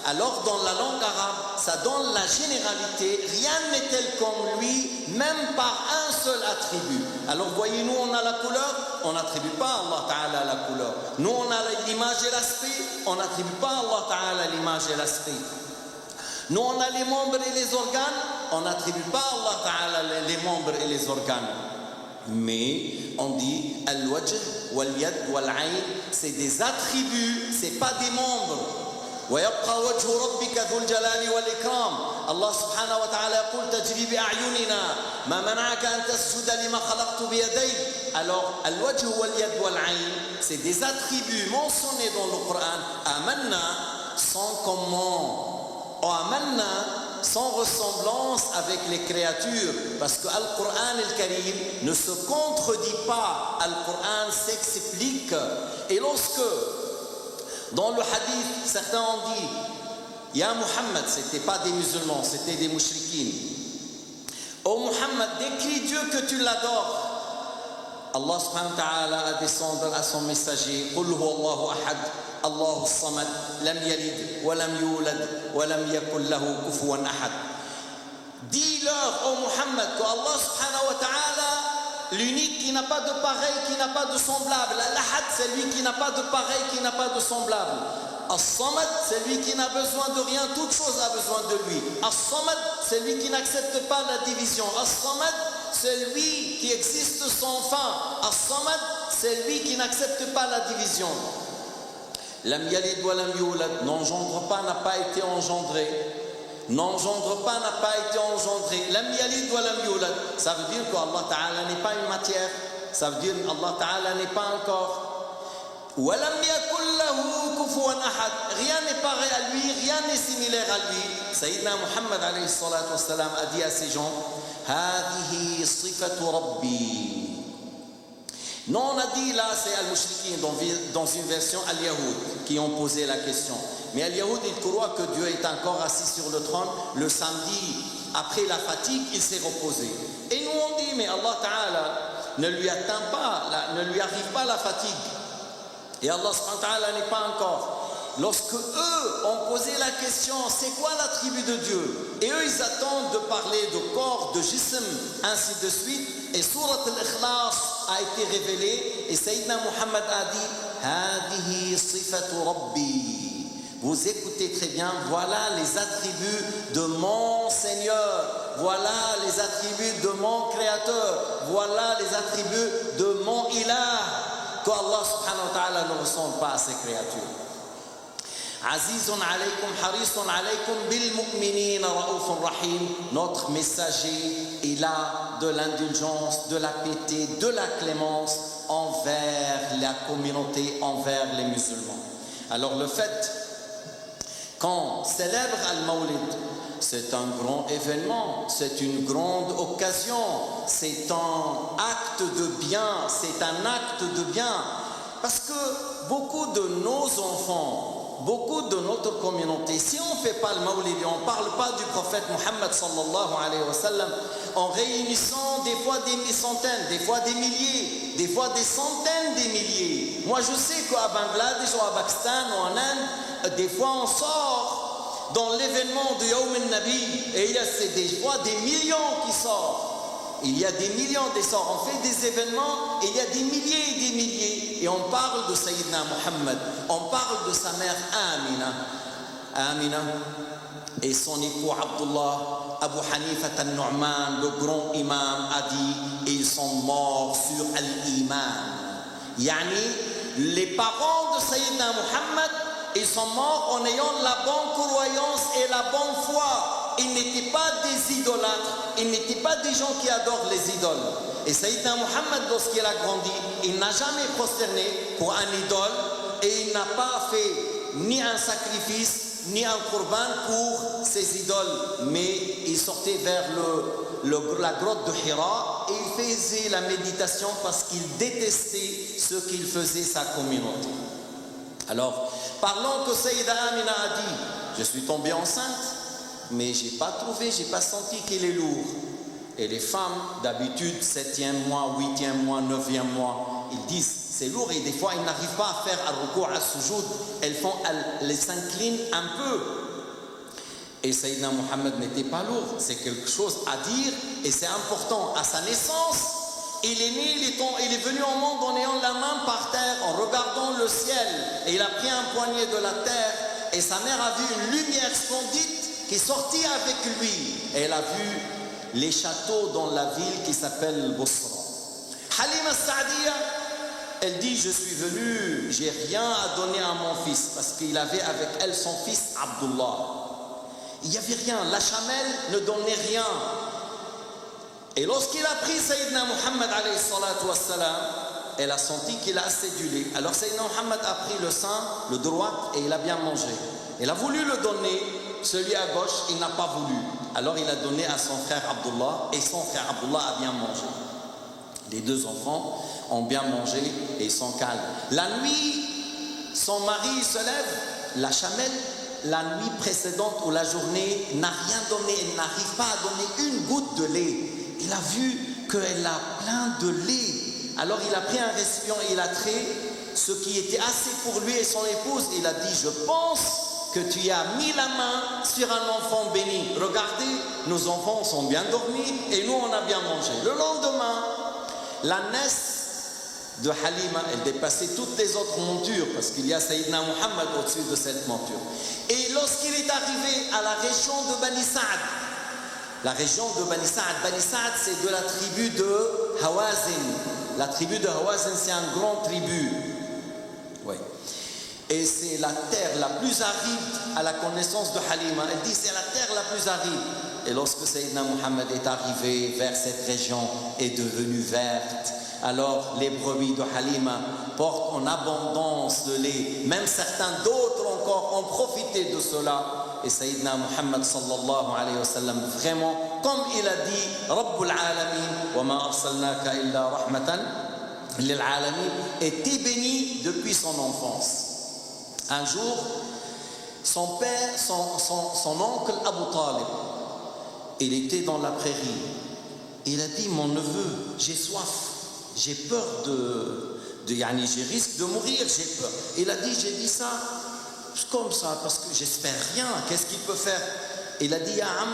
Speaker 11: Alors dans la langue arabe, ça donne la généralité, rien n'est tel comme lui, même par un seul attribut. Alors voyez, nous on a la couleur, on n'attribue pas à Allah Ta'ala la couleur. Nous on a l'image et l'aspect, on n'attribue pas à Allah Ta'ala l'image et l'aspect. Nous on a les membres et les organes, on n'attribue pas à Allah Ta'ala les membres et les organes. Mais on dit al-wajh wal-yad wal-ayn, c'est des attributs, c'est pas des membres. ويبقى وجه ربك ذو الجلال والإكرام. الله سبحانه وتعالى يقول تجري بأعيننا ما منعك أن تسجد لما خلقت بيدي. Alors الوجه واليد والعين, c'est des attributs mentionnés dans le Coran. Amanna sans comment, ou amanna sans ressemblance avec les créatures, parce que Al-Qur'an al-Karim ne se contredit pas. Al-Qur'an s'explique. Et lorsque dans le hadith, certains ont dit Ya Muhammad, c'était pas des musulmans, c'était des mouchriquines. Oh Muhammad, décris Dieu que tu l'adores. Allah subhanahu wa ta'ala a descendu à son messager Qul huwa Allahu ahad, Allahu samad, lam yalid, wa lam yulad, wa lam yakul lahu kufuwan ahad. Dis-leur, oh Muhammad, que Allah subhanahu wa ta'ala, l'unique qui n'a pas de pareil, qui n'a pas de semblable. L'ahad, c'est lui qui n'a pas de pareil, qui n'a pas de semblable. As-samad, c'est lui qui n'a besoin de rien, toute chose a besoin de lui. As-samad, c'est lui qui n'accepte pas la division. As-samad, c'est lui qui existe sans fin. As-samad, c'est lui qui n'accepte pas la division. Lam yalid wa lam yulad, n'engendre pas, n'a pas été engendré. N'engendre pas, n'a pas été engendré. Lam yalid wa lam yulad, ça veut dire qu'Allah Ta'ala n'est pas une matière. Ça veut dire qu'Allah Ta'ala n'est pas un corps. Wa lam yakul lahu kufuwan ahad, rien n'est pareil à lui, rien n'est similaire à lui. Sayyidina Muhammad alayhi salatu wassalam a dit à ces gens Hadihi sifatu rabbi. Non, on a dit là, c'est Al-Mushrikin, dans une version Al-Yahoud, qui ont posé la question. Mais Al-Yahoud, ils croient que Dieu est encore assis sur le trône. Le samedi, après la fatigue, il s'est reposé. Et nous on dit, mais Allah Ta'ala ne lui atteint pas, ne lui arrive pas la fatigue. Et Allah subhanahu wa ta'ala n'est pas encore. Lorsque eux ont posé la question, c'est quoi l'attribut de Dieu? Et eux, ils attendent de parler de corps, de jism, ainsi de suite. Et Surat al-Ikhlas a été révélée. Et Sayyidina Muhammad a dit, Hadihi sifatu rabbi. Vous écoutez très bien, voilà les attributs de mon Seigneur. Voilà les attributs de mon Créateur. Voilà les attributs de mon Ilah. Que Allah subhanahu wa ta'ala ne ressemble pas à ses créatures. Azizun alaykum, harisun alaykum, bil mu'minina ra'ufun rahim. Notre messager, il a de l'indulgence, de la piété, de la clémence envers la communauté, envers les musulmans. Alors le fait qu'on célèbre Al-Mawlid, c'est un grand événement, c'est une grande occasion, c'est un acte de bien, c'est un acte de bien. Parce que beaucoup de nos enfants, beaucoup de notre communauté, si on ne fait pas le Mawlid, on ne parle pas du prophète Muhammad sallallahu alayhi wa sallam, en réunissant des fois des centaines, des fois des milliers, des fois des centaines de milliers. Moi je sais qu'à Bangladesh ou à Pakistan ou en Inde, des fois on sort dans l'événement de Yawm al-Nabi et il y a des fois des millions qui sortent. Il y a des millions qui sortent. On fait des événements et il y a des milliers et des milliers. Et on parle de Sayyidina Muhammad. On parle de sa mère Amina et son époux Abdullah. Abu Hanifa al-Nu'man, le grand imam, a dit ils sont morts sur al-Iman. Yani, les parents de Sayyidina Muhammad, ils sont morts en ayant la bonne croyance et la bonne foi. Ils n'étaient pas des idolâtres, ils n'étaient pas des gens qui adorent les idoles. Et Sayyidina Muhammad, lorsqu'il a grandi, il n'a jamais prosterné pour un idole et il n'a pas fait ni un sacrifice, ni un qurban pour ces idoles. Mais il sortait vers la grotte de Hira et il faisait la méditation parce qu'il détestait ce qu'il faisait sa communauté. Alors, parlons que Sayyida Amina a dit, je suis tombée enceinte, mais je n'ai pas trouvé, je n'ai pas senti qu'il est lourd. Et les femmes, d'habitude, 7e mois, 8e mois, 9e mois, ils disent, c'est lourd et des fois, ils n'arrivent pas à faire al-ruku' al-sujoud, elles s'inclinent un peu. Et Sayyidina Muhammad n'était pas lourd, c'est quelque chose à dire et c'est important. À sa naissance, il est né, il est venu au monde en ayant la main par terre, en regardant le ciel. Et il a pris un poignet de la terre et sa mère a vu une lumière splendide qui est sortie avec lui. Et elle a vu les châteaux dans la ville qui s'appelle Bosra. Halima Sa'diya, elle dit, je suis venue, j'ai rien à donner à mon fils, parce qu'il avait avec elle son fils Abdullah. Il n'y avait rien, la chamelle ne donnait rien. Et lorsqu'il a pris Sayyidina Muhammad alayhi salatu wassalam, elle a senti qu'il a assez du lait. Alors Sayyidina Muhammad a pris le sein, le droit, et il a bien mangé. Elle a voulu le donner, celui à gauche, il n'a pas voulu. Alors il a donné à son frère Abdullah, et son frère Abdullah a bien mangé. Les deux enfants ont bien mangé et sont calmes. La nuit, son mari se lève, la chamelle, la nuit précédente ou la journée, n'a rien donné, elle n'arrive pas à donner une goutte de lait. Il a vu qu'elle a plein de lait. Alors il a pris un récipient et il a trait ce qui était assez pour lui et son épouse. Il a dit, je pense que tu as mis la main sur un enfant béni. Regardez, nos enfants sont bien dormis et nous on a bien mangé. Le lendemain, la naisse de Halima, elle dépassait toutes les autres montures parce qu'il y a Sayyidina Muhammad au-dessus de cette monture. Et lorsqu'il est arrivé à la région de Bani Sa'd, la région de Bani Sa'd c'est de la tribu de Hawazin. La tribu de Hawazin c'est un grand tribu. Oui. Et c'est la terre la plus aride à la connaissance de Halima. Elle dit c'est la terre la plus aride. Et lorsque Sayyidina Muhammad est arrivé vers cette région, est devenue verte. Alors les brebis de Halima portent en abondance le lait. Même certains d'autres encore ont profité de cela. Et Sayyidina Muhammad sallallahu alayhi wa sallam, vraiment, comme il a dit, Rabbul Alamin, wa ma arsalnaka illa rahmatan lil alamin, était béni depuis son enfance. Un jour, son père, son oncle Abu Talib, il était dans la prairie. Il a dit, mon neveu, j'ai soif, j'ai peur je risque de mourir, j'ai peur. Il a dit, j'ai dit ça comme ça, parce que j'espère rien, qu'est-ce qu'il peut faire? Il a dit, ya Am,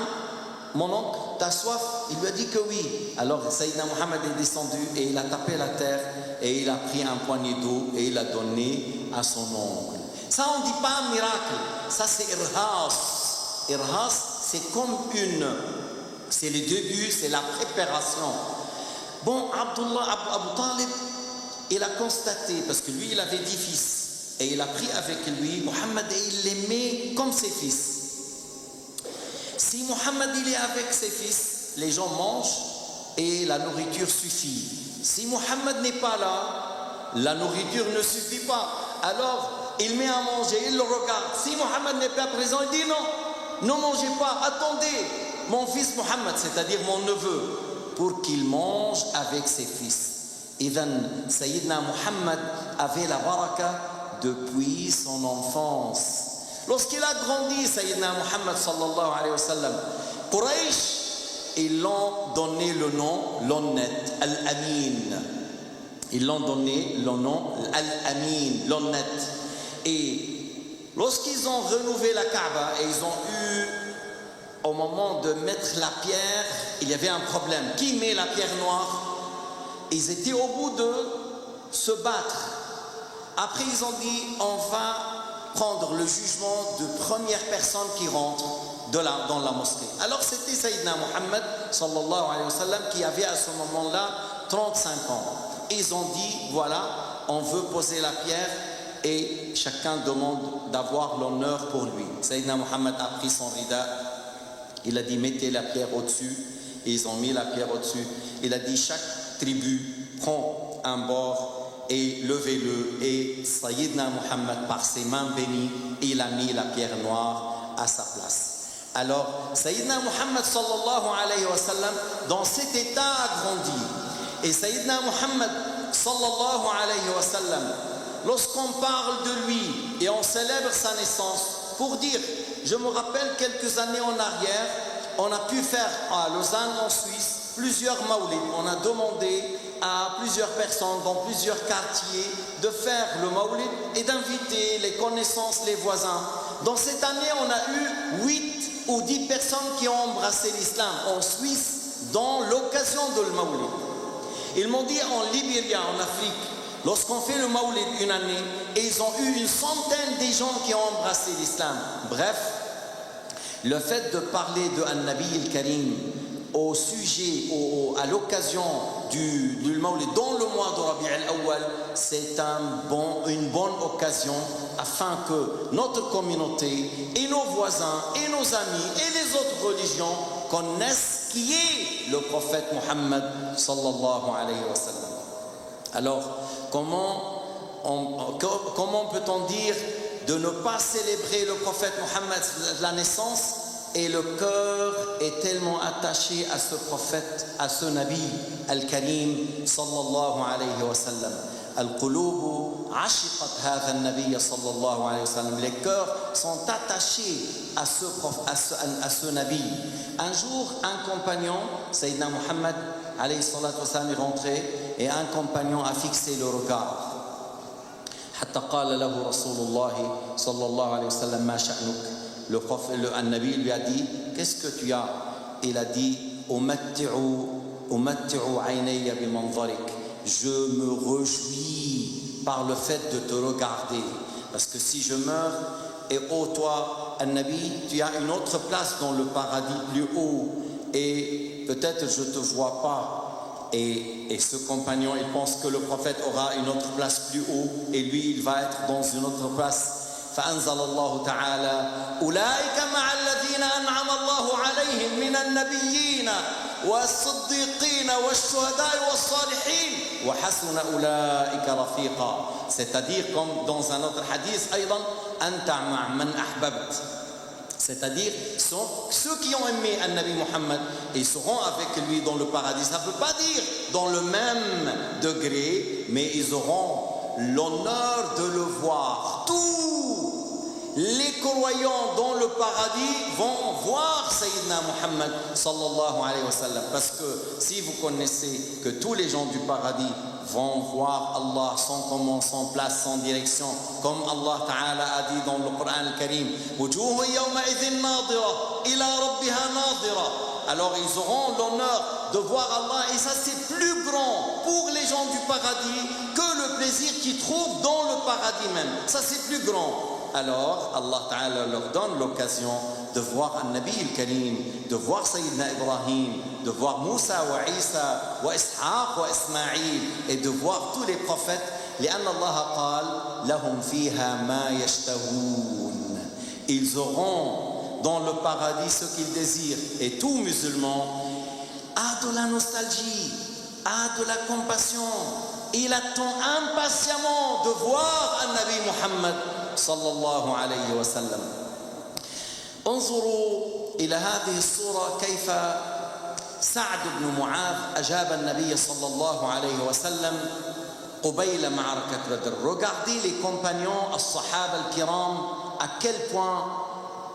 Speaker 11: mon oncle, t'as soif? Il lui a dit que oui. Alors Sayyidina Muhammad est descendu et il a tapé la terre et il a pris un poignet d'eau et il a donné à son oncle. Ça on ne dit pas un miracle, ça c'est irhas. Irhas, c'est comme c'est le début, c'est la préparation. Bon, Abu Talib, il a constaté, parce que lui il avait 10 fils, et il a pris avec lui Muhammad et il l'aimait comme ses fils. Si Muhammad il est avec ses fils, les gens mangent et la nourriture suffit. Si Muhammad n'est pas là, la nourriture ne suffit pas. Alors il met à manger, il le regarde. Si Muhammad n'est pas présent, il dit non, ne mangez pas, attendez mon fils Muhammad, c'est-à-dire mon neveu, pour qu'il mange avec ses fils. Idhan, Sayyidina Muhammad avait la baraka depuis son enfance. Lorsqu'il a grandi, Sayyidina Muhammad sallallahu alayhi wa sallam, Quraysh, ils l'ont donné le nom l'honnête, Al-Amin. Ils l'ont donné le nom Al-Amin, l'honnête. Et lorsqu'ils ont renouvelé la Kaaba et ils ont eu, au moment de mettre la pierre, il y avait un problème. Qui met la pierre noire? Ils étaient au bout de se battre. Après ils ont dit, on va prendre le jugement de première personne qui rentre dans la mosquée. Alors c'était Sayyidina Muhammad sallallahu alayhi wa sallam qui avait à ce moment-là 35 ans. Ils ont dit, voilà, on veut poser la pierre et chacun demande d'avoir l'honneur pour lui. Sayyidina Muhammad a pris son rida, il a dit mettez la pierre au-dessus, et ils ont mis la pierre au-dessus. Il a dit chaque tribu prend un bord et levez-le, et Sayyidina Muhammad par ses mains bénies, il a mis la pierre noire à sa place. Alors Sayyidina Muhammad sallallahu alayhi wa sallam dans cet état a grandi. Et Sayyidina Muhammad sallallahu alayhi wa sallam, lorsqu'on parle de lui et on célèbre sa naissance, pour dire, je me rappelle quelques années en arrière, on a pu faire à Lausanne en Suisse plusieurs maoulids. On a demandé à plusieurs personnes dans plusieurs quartiers de faire le maoulid et d'inviter les connaissances, les voisins. Dans cette année, on a eu 8 ou 10 personnes qui ont embrassé l'islam en Suisse dans l'occasion de le Maoulid. Ils m'ont dit en Libéria, en Afrique, lorsqu'on fait le Maoulid une année, et ils ont eu une centaine de gens qui ont embrassé l'islam. Bref, le fait de parler de An-Nabi al-Karim au sujet, à l'occasion du Maoulid dans le mois de Rabi' al-Awwal, c'est une bonne occasion afin que notre communauté et nos voisins et nos amis et les autres religions connaissent qui est le prophète Muhammad sallallahu alayhi wa sallam. Alors, comment peut-on dire de ne pas célébrer le prophète Muhammad, la naissance, et le cœur est tellement attaché à ce prophète, à ce Nabi al-Karim sallallahu alayhi wa sallam. Al-Qulubu ashiqat hadha al-Nabi sallallahu alayhi wa sallam. Les cœurs sont attachés à ce Nabi. Un jour, un compagnon, Sayyidina Muhammad alayhi salatu wa sallam, est rentré et un compagnon a fixé le regard. حتى قال له رسول الله صلى الله عليه وسلم ما شأنك. Le prophète, le Nabi lui a dit, qu'est-ce que tu as? Il a dit, je me réjouis par le fait de te regarder, parce que si je meurs, et ô toi, Nabi, tu as une autre place dans le paradis plus haut, et peut-être je ne te vois pas. Et ce compagnon, il pense que le prophète aura une autre place plus haut, et lui, il va être dans une autre place. فأنزل الله تعالى أولئك مع الذين أنعم الله عليهم من النبيين والصديقين والشهداء والصالحين وحسن أولئك رفيقا. C'est-à-dire comme dans un autre hadith أيضا أنت مع من أحببت. C'est-à-dire ceux qui ont aimé An-Nabi Muhammad, ils seront avec lui dans le paradis. Ça ne veut pas dire dans le même degré, mais ils auront l'honneur de le voir. Tous les croyants dans le paradis vont voir Sayyidina Muhammad sallallahu alayhi wa sallam. Parce que si vous connaissez que tous les gens du paradis vont voir Allah sans comment, sans place, sans direction, comme Allah Ta'ala a dit dans le Coran al-Karim, alors ils auront l'honneur de voir Allah, et ça c'est plus grand pour les gens du paradis que le plaisir qu'ils trouvent dans le paradis même. Ça c'est plus grand. Alors Allah Ta'ala leur donne l'occasion de voir un Nabi al-Karim, de voir Sayyidina Ibrahim, de voir Moussa wa Isa wa Ishaq wa Ismaïl, et de voir tous les prophètes. لأن الله قال لهم فيها ما يشتهون. Ils auront dans le paradis ce qu'ils désirent. Et tout musulman a de la nostalgie, a de la compassion. Il attend impatiemment de voir un Nabi Muhammad sallallahu alayhi wa sallam. انظروا إلى هذه الصورة كيف سعد بن معاذ أجاب النبي صلى الله عليه وسلم قبيل معركة بدر. Regardez les compagnons, الصحابة الكرام, à quel point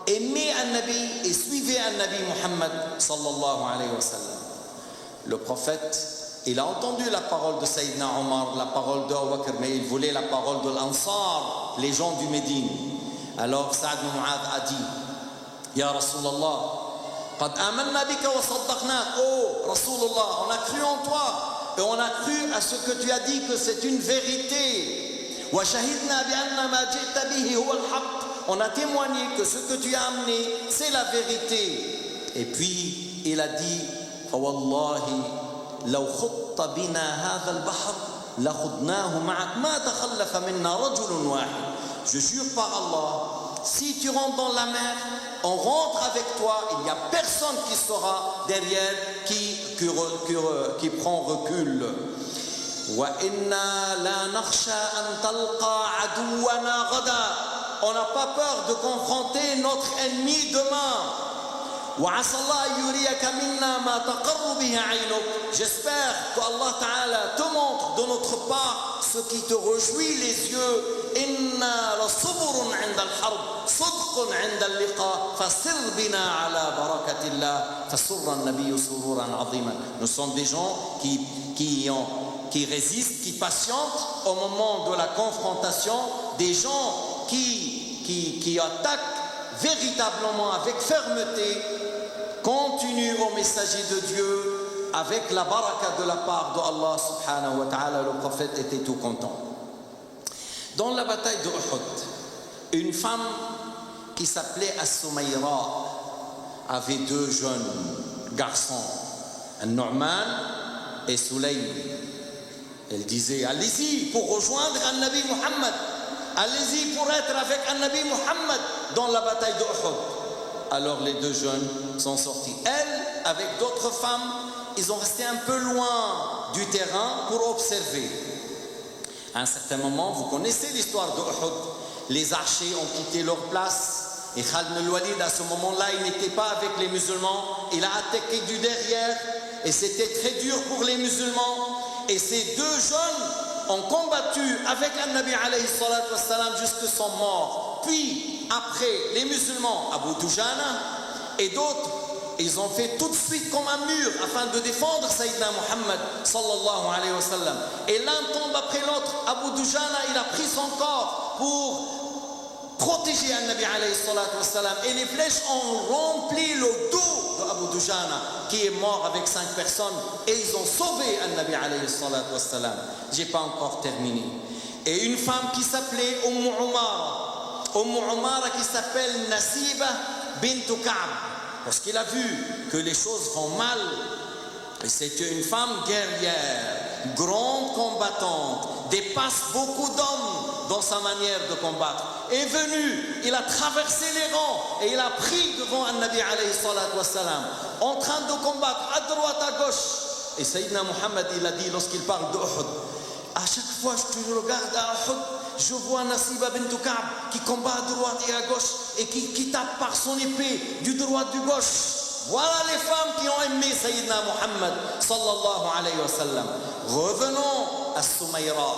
Speaker 11: aimer un Nabi et suivez un Nabi Muhammad sallallahu alayhi wa sallam. Le prophète, il a entendu la parole de Sayyidina Omar, la parole de Abu Bakr, mais il voulait la parole de l'Ansar, les gens du Médine. Alors Sa'd ibn Mu'adh a dit, Ya Rasulallah, qad amanna bika wa saddaqnak. Oh Rasulallah, on a cru en toi et on a cru à ce que tu as dit, que c'est une vérité. Wa shahidna bi anna ma ji'ta bihi huwa al-haqq. On a témoigné que ce que tu as amené, c'est la vérité. Et puis il a dit, fa wallahi لو خط بنا هذا البحر لخضناه معك ما تخلف منا رجل واحد. Je jure par Allah, si tu rentres dans la mer, on rentre avec toi, il n'y a personne qui sera derrière, qui prend recul. وإنا لا نخشى أن تلقى عدونا غدا. On n'a pas peur de confronter notre ennemi demain. J'espère que Allah Ta'ala te montre de notre part ce qui te réjouit les yeux. Nous sommes des gens qui résistent, qui patientent au moment de la confrontation, des gens qui attaquent véritablement, avec fermeté, continue au messager de Dieu avec la baraka de la part de Allah subhanahu wa ta'ala. Le prophète était tout content. Dans la bataille de Uhud, une femme qui s'appelait As-Sumayra avait deux jeunes garçons, An-Nu'man et Sulaym. Elle disait, allez-y pour rejoindre un Nabi Muhammad, allez-y pour être avec un Nabi Muhammad dans la bataille de Uhud. Alors les deux jeunes sont sortis. Elle, avec d'autres femmes, ils ont resté un peu loin du terrain pour observer. À un certain moment, vous connaissez l'histoire de Uhud, les archers ont quitté leur place et Khalid ibn al-Walid à ce moment-là, il n'était pas avec les musulmans, il a attaqué du derrière et c'était très dur pour les musulmans. Et ces deux jeunes ont combattu avec un Nabi alayhi salatu wassalam jusqu'à son mort. Puis, après, les musulmans, Abu Dujana et d'autres, ils ont fait tout de suite comme un mur afin de défendre Sayyidina Muhammad sallallahu alayhi wa sallam. Et l'un tombe après l'autre. Abu Dujana, il a pris son corps pour protéger un Nabi alayhi salatu wassalam. Et les flèches ont rempli le dos de Abu Dujana, qui est mort avec 5 personnes. Et ils ont sauvé un Nabi alayhi salatu wassalam. J'ai pas encore terminé. Et une femme qui s'appelait Umara qui s'appelle Nasiba bint Ka'b. Parce qu'il a vu que les choses vont mal. Et c'était une femme guerrière, grande combattante, dépasse beaucoup d'hommes dans sa manière de combattre. Est venu, il a traversé les rangs et il a pris devant un Nabi alayhi salatu wassalam, en train de combattre à droite, à gauche. Et Sayyidina Muhammad, il a dit lorsqu'il parle de Uhud, à chaque fois que je regarde à Uhud, je vois Nasiba bint Ka'b qui combat à droite et à gauche et qui tape par son épée du droit du gauche. Voilà les femmes qui ont aimé Sayyidina Muhammad sallallahu alayhi wa sallam. Revenons à Sumayra.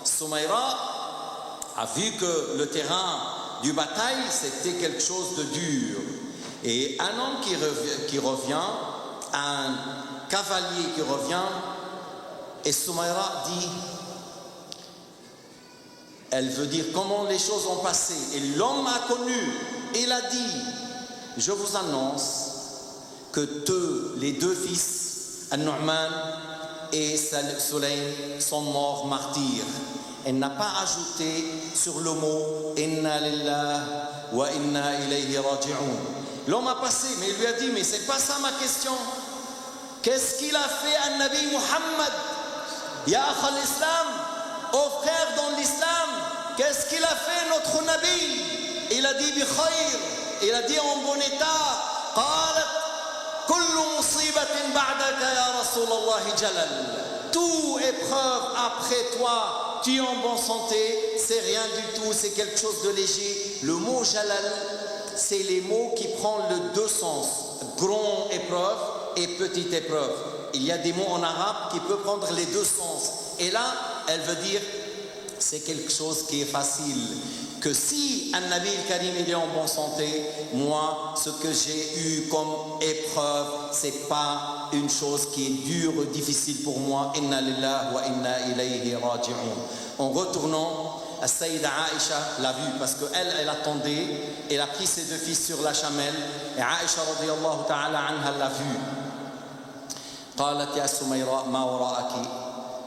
Speaker 11: Sumayra a vu que le terrain du bataille c'était quelque chose de dur. Et un homme qui revient, un cavalier qui revient, et Sumayra dit, elle veut dire comment les choses ont passé. Et l'homme a connu, il a dit, je vous annonce que les deux fils, An-Nu'man et Sulaym, sont morts martyrs. Elle n'a pas ajouté sur le mot Inna lillah wa inna ilayhi raji'un. L'homme a passé, mais il lui a dit, mais c'est pas ça ma question. Qu'est-ce qu'il a fait à Nabi Muhammad? Ya akh al-Islam, ô frère dans l'islam, qu'est-ce qu'il a fait notre Nabi? Il a dit bi khayr, il a dit en bon état. Qalat kullu musibatin ba'daka ya Rasulallah jalal. Tout épreuve après toi, tu es en bonne santé, c'est rien du tout, c'est quelque chose de léger. Le mot jalal, c'est les mots qui prennent le deux sens, grand épreuve et petite épreuve. Il y a des mots en arabe qui peuvent prendre les deux sens. Et là, elle veut dire, c'est quelque chose qui est facile. Que si un Nabi al-Karim il est en bonne santé, moi, ce que j'ai eu comme épreuve, c'est pas une chose qui est dure, difficile pour moi. Inna lillah wa inna ilayhi raji'un. En retournant, Sayyida Aïcha l'a vu parce qu'elle attendait, elle a pris ses deux fils sur la chamelle et Aïcha radiyallahu ta'ala anha l'a vu. قالت يا سميراء ما وراءك.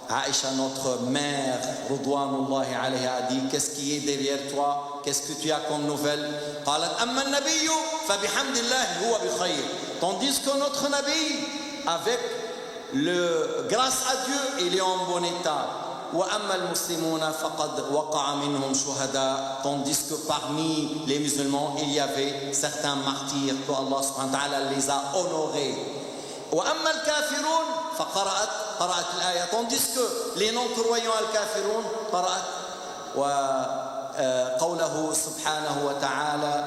Speaker 11: Aïcha, notre mère, Ridwanullahi alayha, a dit, qu'est-ce qui est derrière toi? Qu'est-ce que tu as comme nouvelle? قالت أما النبي فبحمد الله هو بخير. Tandis que notre Nabi, avec grâce à Dieu, il est en bon état. وأما المسلمون فقد وقع منهم شهداء. Tandis que parmi les musulmans, il y avait certains martyrs que Allah subhanahu wa ta'ala les a honorés. وأما الكافرون قرأت الآية. Tandis que les non-croyants الكافرون قرأت وقوله سبحانه وتعالى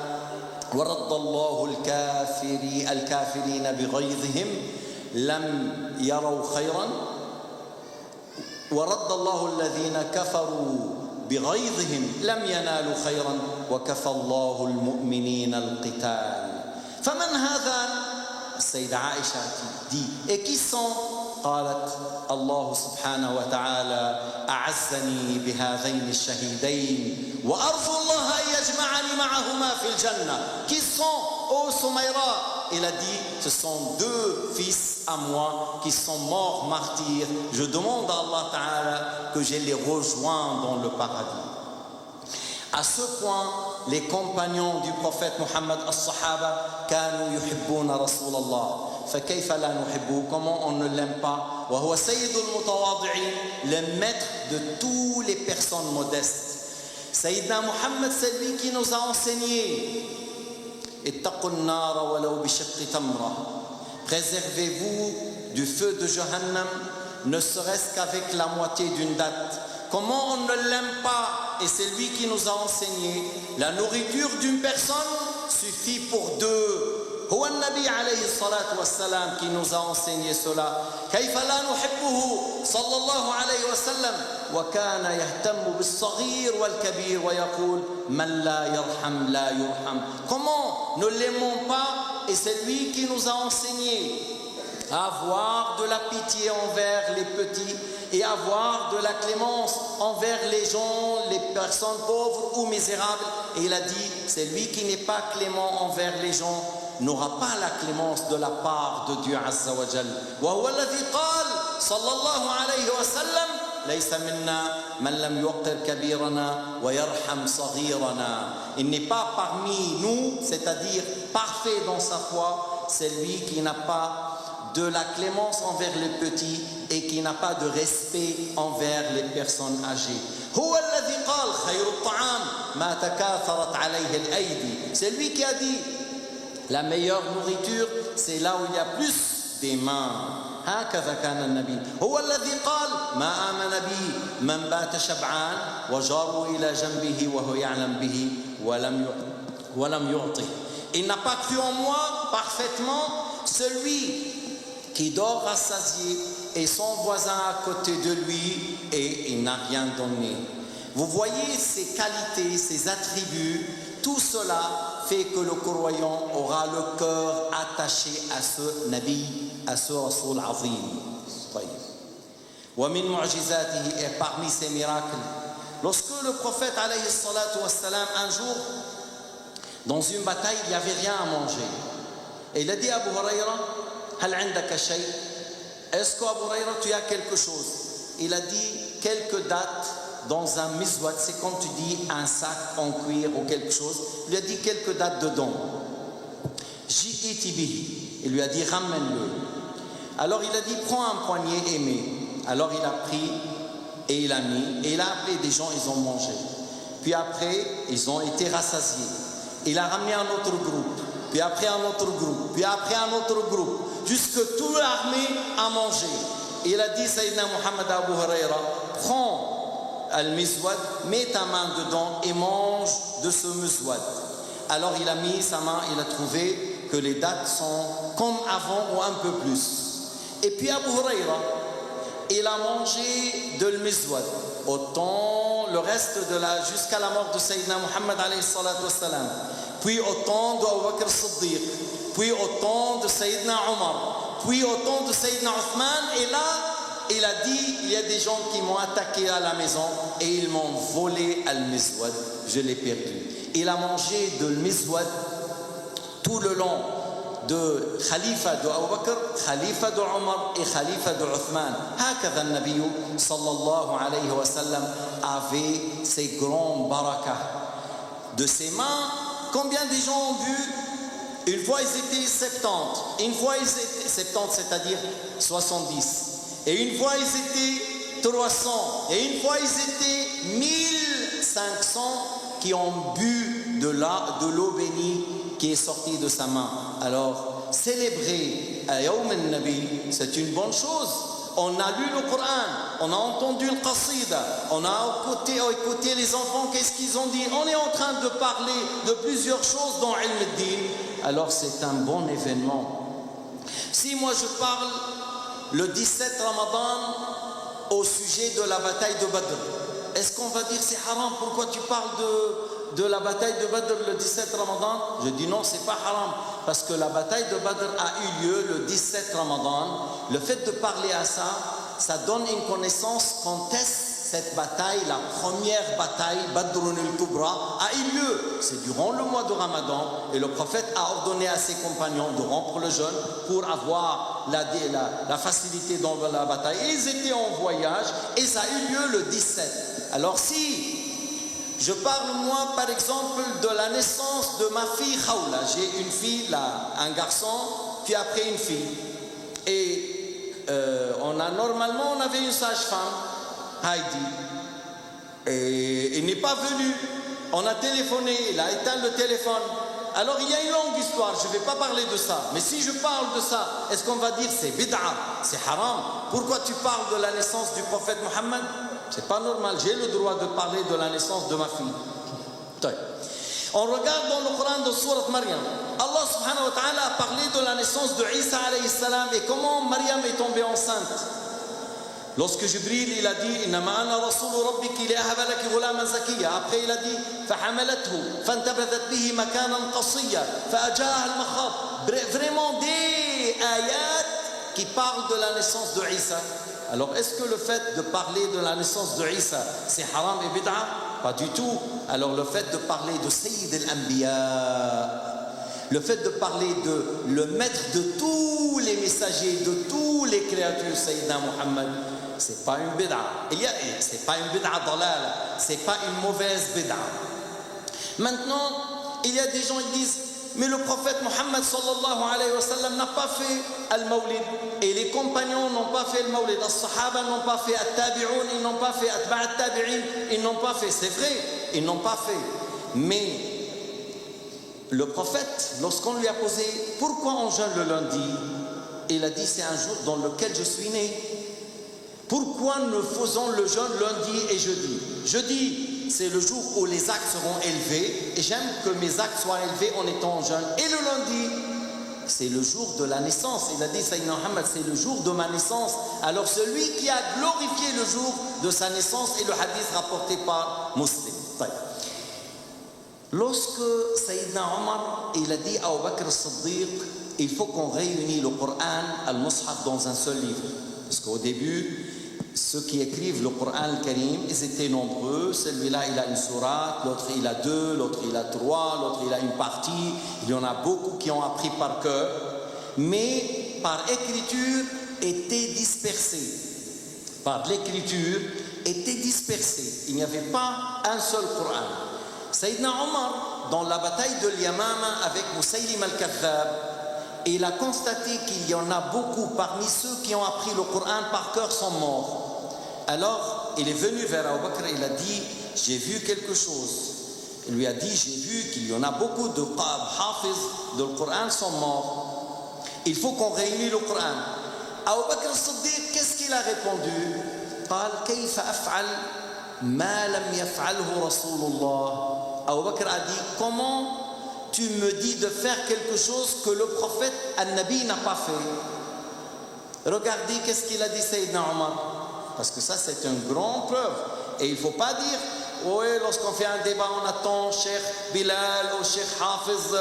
Speaker 11: ورد الله الكافرين بغيظهم لم يروا خيرا ورد الله الذين كفروا بغيظهم لم ينالوا خيرا وكفى الله المؤمنين القتال. فمن هذا Sayyida Aïcha qui dit, et qui sont قالت الله سبحانه وتعالى أعزني بهذين الشهيدين وأرجو الله أن يجمعني معهما في الجنة. Qui sont, ô Soumaïra? Il a dit, ce sont deux fils à moi qui sont morts martyrs. Je demande à Allah Ta'ala que je les rejoins dans le paradis. À ce point, les compagnons du prophète Mohammed as-Sahaba كانوا يحبون رسول الله. فكيف لا نحبه? Comment on ne l'aime pas? وهو سيد المتواضعين, le maître de toutes les personnes modestes. Sayyidina Muhammad, c'est lui qui nous a enseigné اتقوا النار ولو بشق تمرة. Préservez-vous du feu de Jahannam, ne serait-ce qu'avec la moitié d'une date. Comment on ne l'aime pas? Et c'est lui qui nous a enseigné, la nourriture d'une personne suffit pour deux. هو النبي عليه الصلاة والسلام qui nous a enseigné cela. كيف لا نحبه صلى الله عليه وسلم وكان يهتم بالصغير والكبير ويقول من لا يرحم لا يرحم. Comment ne l'aimons pas? Et c'est lui qui nous a enseigné à avoir de la pitié envers les petits et avoir de la clémence envers les gens, les personnes pauvres ou misérables. Et il a dit, c'est lui qui n'est pas clément envers les gens n'aura pas la clémence de la part de Dieu Azza wa Jal. وهو الذي قال صلى الله عليه وسلم ليس منا من لم يوقر كبيرنا ويرحم صغيرنا. Il n'est pas parmi nous, c'est-à-dire parfait dans sa foi, c'est lui qui n'a pas de la clémence envers les petits et qui n'a pas de respect envers les personnes âgées. هو الذي قال خير الطعام ما تكاثرت عليه الأيدي. C'est lui qui a dit la meilleure nourriture, c'est là où il y a plus des mains. هكذا كان النبي. هو الذي قال ما آمن بي من بات شبعان وجاره إلى جنبه وهو يعلم به ولم يعطه. Il n'a pas cru en moi parfaitement celui qui dort rassasié et son voisin à côté de lui et il n'a rien donné. Vous voyez ces qualités, ces attributs, tout cela fait que le croyant aura le cœur attaché à ce Nabi, à ce Rasoul Azim. ومن معجزاته, et parmi ses miracles, lorsque le prophète alayhi salatu wassalam, un jour, dans une bataille, il n'y avait rien à manger. Et il a dit à Abu Huraira, هل عندك شيء? Est-ce qu'Abu Huraira, tu as quelque chose? Il a dit quelques dates dans un mizwat, c'est quand tu dis un sac en cuir ou quelque chose. Il lui a dit quelques dates dedans. Ji'iti bihi. Il lui a dit ramène-le. Alors il a dit prends un poignet aimé. Alors il a pris et il a mis et il a appelé des gens, ils ont mangé. Puis après ils ont été rassasiés. Il a ramené un autre groupe. Puis après un autre groupe. Puis après un autre groupe. Jusque toute l'armée a mangé. Et il a dit Sayyidina Muhammad Abu Huraira, prends al-mizwad, mets ta main dedans et mange de ce mizwad. Alors il a mis sa main, il a trouvé que les dates sont comme avant ou un peu plus. Et puis Abu Huraira, il a mangé de l'mizwad autant le reste de jusqu'à la mort de Sayyidina Muhammad alayhi salatu wassalam, puis autant de Abu Bakr Siddiq, puis autant de Sayyidina Omar, puis autant de Sayyidina Uthman. Et là il a dit, il y a des gens qui m'ont attaqué à la maison et ils m'ont volé al-mizwad, je l'ai perdu. Il a mangé de l'mizwad tout le long de Khalifa de Abu Bakr, Khalifa de Omar et Khalifa de Uthman. هكذا النبي صلى الله عليه وسلم avait ces grands barakas. De ses mains, combien de gens ont vu? Une fois ils étaient 70, une fois ils étaient 70, c'est-à-dire 70. Et une fois ils étaient 300, et une fois ils étaient 1500 qui ont bu de l'eau bénie qui est sortie de sa main. Alors, célébrer à Yawm al-Nabi, c'est une bonne chose. On a lu le Coran, on a entendu le qasida, on a écouté les enfants, qu'est-ce qu'ils ont dit. On est en train de parler de plusieurs choses dans Ilm al-Din. Alors c'est un bon événement. Si moi je parle le 17 Ramadan au sujet de la bataille de Badr, est-ce qu'on va dire c'est haram? Pourquoi tu parles de la bataille de Badr le 17 Ramadan? Je dis non, c'est pas haram, parce que la bataille de Badr a eu lieu le 17 Ramadan. Le fait de parler à ça, ça donne une connaissance quand est-ce cette bataille, la première bataille, Badrun al-Kubra, a eu lieu. C'est durant le mois de Ramadan, et le prophète a ordonné à ses compagnons de rompre le jeûne pour avoir la facilité dans la bataille. Et ils étaient en voyage, et ça a eu lieu le 17. Alors si je parle moi par exemple de la naissance de ma fille Khawla, j'ai une fille là, un garçon, puis après une fille, et normalement on avait une sage-femme, Heidi, et il n'est pas venu. On a téléphoné, il a éteint le téléphone. Alors il y a une longue histoire, je ne vais pas parler de ça. Mais si je parle de ça, est-ce qu'on va dire c'est bid'a, c'est haram? Pourquoi tu parles de la naissance du prophète Mohammed? C'est pas normal, j'ai le droit de parler de la naissance de ma fille. On regarde dans le Coran de Sourate Maryam, Allah subhanahu wa ta'ala a parlé de la naissance de Isa alayhi salam et comment Maryam est tombée enceinte. Lorsque Jibril il a dit Innama ana rasulu rabbiki li ahaba laki ghulaman zakiyya, après il a dit fahamalathu fantabathat bihi makanan qasiyya faajaha al-makhab. Vraiment des ayats qui parlent de la naissance de Isa. Alors est-ce que le fait de parler de la naissance de Isa c'est haram et bid'a? Pas du tout. Alors le fait de parler de Sayyid al-Anbiya, le fait de parler de le maître de tous les messagers, de tous les créatures, Sayyidina Muhammad, c'est pas une bid'a. C'est pas une bid'a dalal, c'est pas une mauvaise bid'a. Maintenant, il y a des gens qui disent mais le prophète Mohammed sallallahu alayhi wa sallam n'a pas fait al-Mawlid, et les compagnons n'ont pas fait al-Mawlid, les Sahaba n'ont pas fait, at-Tabi'un ils n'ont pas fait, atba' at-Tabi'in ils n'ont pas fait. C'est vrai, ils n'ont pas fait. Mais le prophète, lorsqu'on lui a posé pourquoi on jeûne le lundi, il a dit c'est un jour dans lequel je suis né. Pourquoi nous faisons le jeûne lundi et jeudi? Jeudi, c'est le jour où les actes seront élevés, et j'aime que mes actes soient élevés en étant en jeûne. Et le lundi, c'est le jour de la naissance. Il a dit, Sayyidina Muhammad, c'est le jour de ma naissance. Alors celui qui a glorifié le jour de sa naissance, et le hadith rapporté par Muslim. Lorsque Sayyidina Omar, il a dit à Abu Bakr as-Siddiq, il faut qu'on réunisse le Coran, al-Mushaf, dans un seul livre. Parce qu'au début, ceux qui écrivent le Coran al-Karim, ils étaient nombreux. Celui-là, il a une sourate, l'autre, il a 2, l'autre, il a 3, l'autre, il a une partie. Il y en a beaucoup qui ont appris par cœur. Mais par écriture, étaient dispersés. Par l'écriture, étaient dispersés. Il n'y avait pas un seul Coran. Sayyidina Omar, dans la bataille de Yamama avec Musaylim al-Kadhab, il a constaté qu'il y en a beaucoup parmi ceux qui ont appris le Coran par cœur sont morts. Alors, il est venu vers Abu Bakr, il a dit, j'ai vu quelque chose. Il lui a dit, j'ai vu qu'il y en a beaucoup de hafiz de le Coran sont morts. Il faut qu'on réunisse le Coran. Abu Bakr as-Siddiq, qu'est-ce qu'il a répondu? قال كيف أفعل ما لم يفعله رسول الله. Abu Bakr a dit, comment tu me dis de faire quelque chose que le prophète An-Nabi n'a pas fait? Regardez qu'est-ce qu'il a dit Sayyidina Omar. Parce que ça c'est une grande preuve. Et il ne faut pas dire, oui, lorsqu'on fait un débat, on attend Cheikh Bilal ou Cheikh Hafiz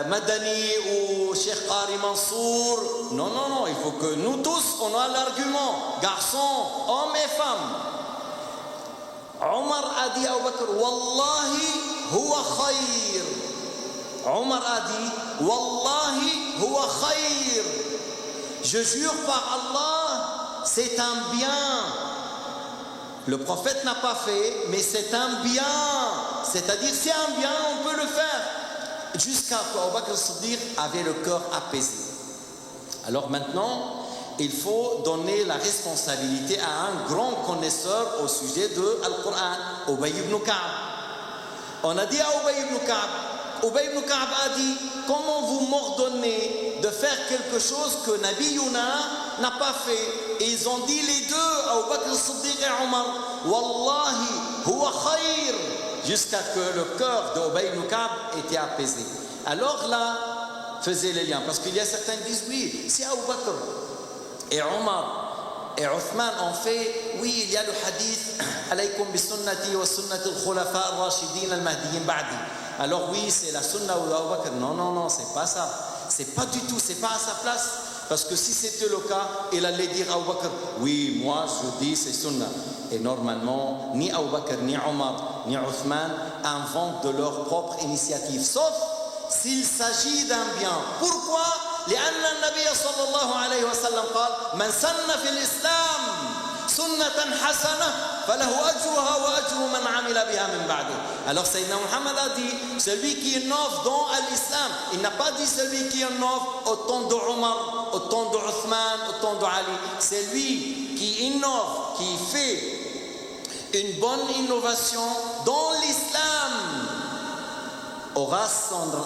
Speaker 11: Madani ou Cheikh Qari Mansour. Non, non, non, il faut que nous tous, on a l'argument. Garçons, hommes et femmes. Omar a dit à Abu Bakr, Wallahi huwa khayr. Omar a dit, Wallahi huwa khayr. Je jure par Allah, c'est un bien. Le prophète n'a pas fait, mais c'est un bien. C'est-à-dire, c'est un bien, on peut le faire. Jusqu'à ce qu'Abu Bakr as-Siddiq avait le cœur apaisé. Alors maintenant, il faut donner la responsabilité à un grand connaisseur au sujet de Al-Qur'an, Ubay ibn Ka'b. On a dit à Ubay ibn Ka'b, Ubay ibn Ka'b a dit, comment vous m'ordonnez de faire quelque chose que Nabi Yuna n'a pas fait? Et ils ont dit les deux, Abu Bakr as-Siddiq et Omar, Wallahi huwa khayr, jusqu'à ce que le cœur de Ubay ibn Ka'b était apaisé. Alors là, faisait les liens, parce qu'il y a certains qui disent, oui, si Abu Bakr et Omar Et Othman en fait, oui, il y a le hadith alaykum bi sunnati wa sunnati al-khulafa ar-rashidin al-mahdiyyin ba'di. Alors oui, c'est la sunna ou Abu Bakr. Non, non, non, c'est pas ça. C'est pas du tout, c'est pas à sa place. Parce que si c'était le cas, il allait dire à Abu Bakr, oui, moi je dis c'est sunna. Et normalement, ni Abu Bakr, ni Omar, ni Othman inventent de leur propre initiative. Sauf s'il s'agit d'un bien. Pourquoi? لأن النبي صلى الله عليه وسلم قال من سن في الإسلام سنة حسنة فله أجرها وأجر من عمل بها من بعده. Alors Sayyidina Muhammad a dit celui qui innove dans l'islam, il n'a pas dit celui qui innove au temps de Omar, au temps de Othman, au temps de Ali. C'est lui qui innove, qui fait une bonne innovation dans l'islam, aura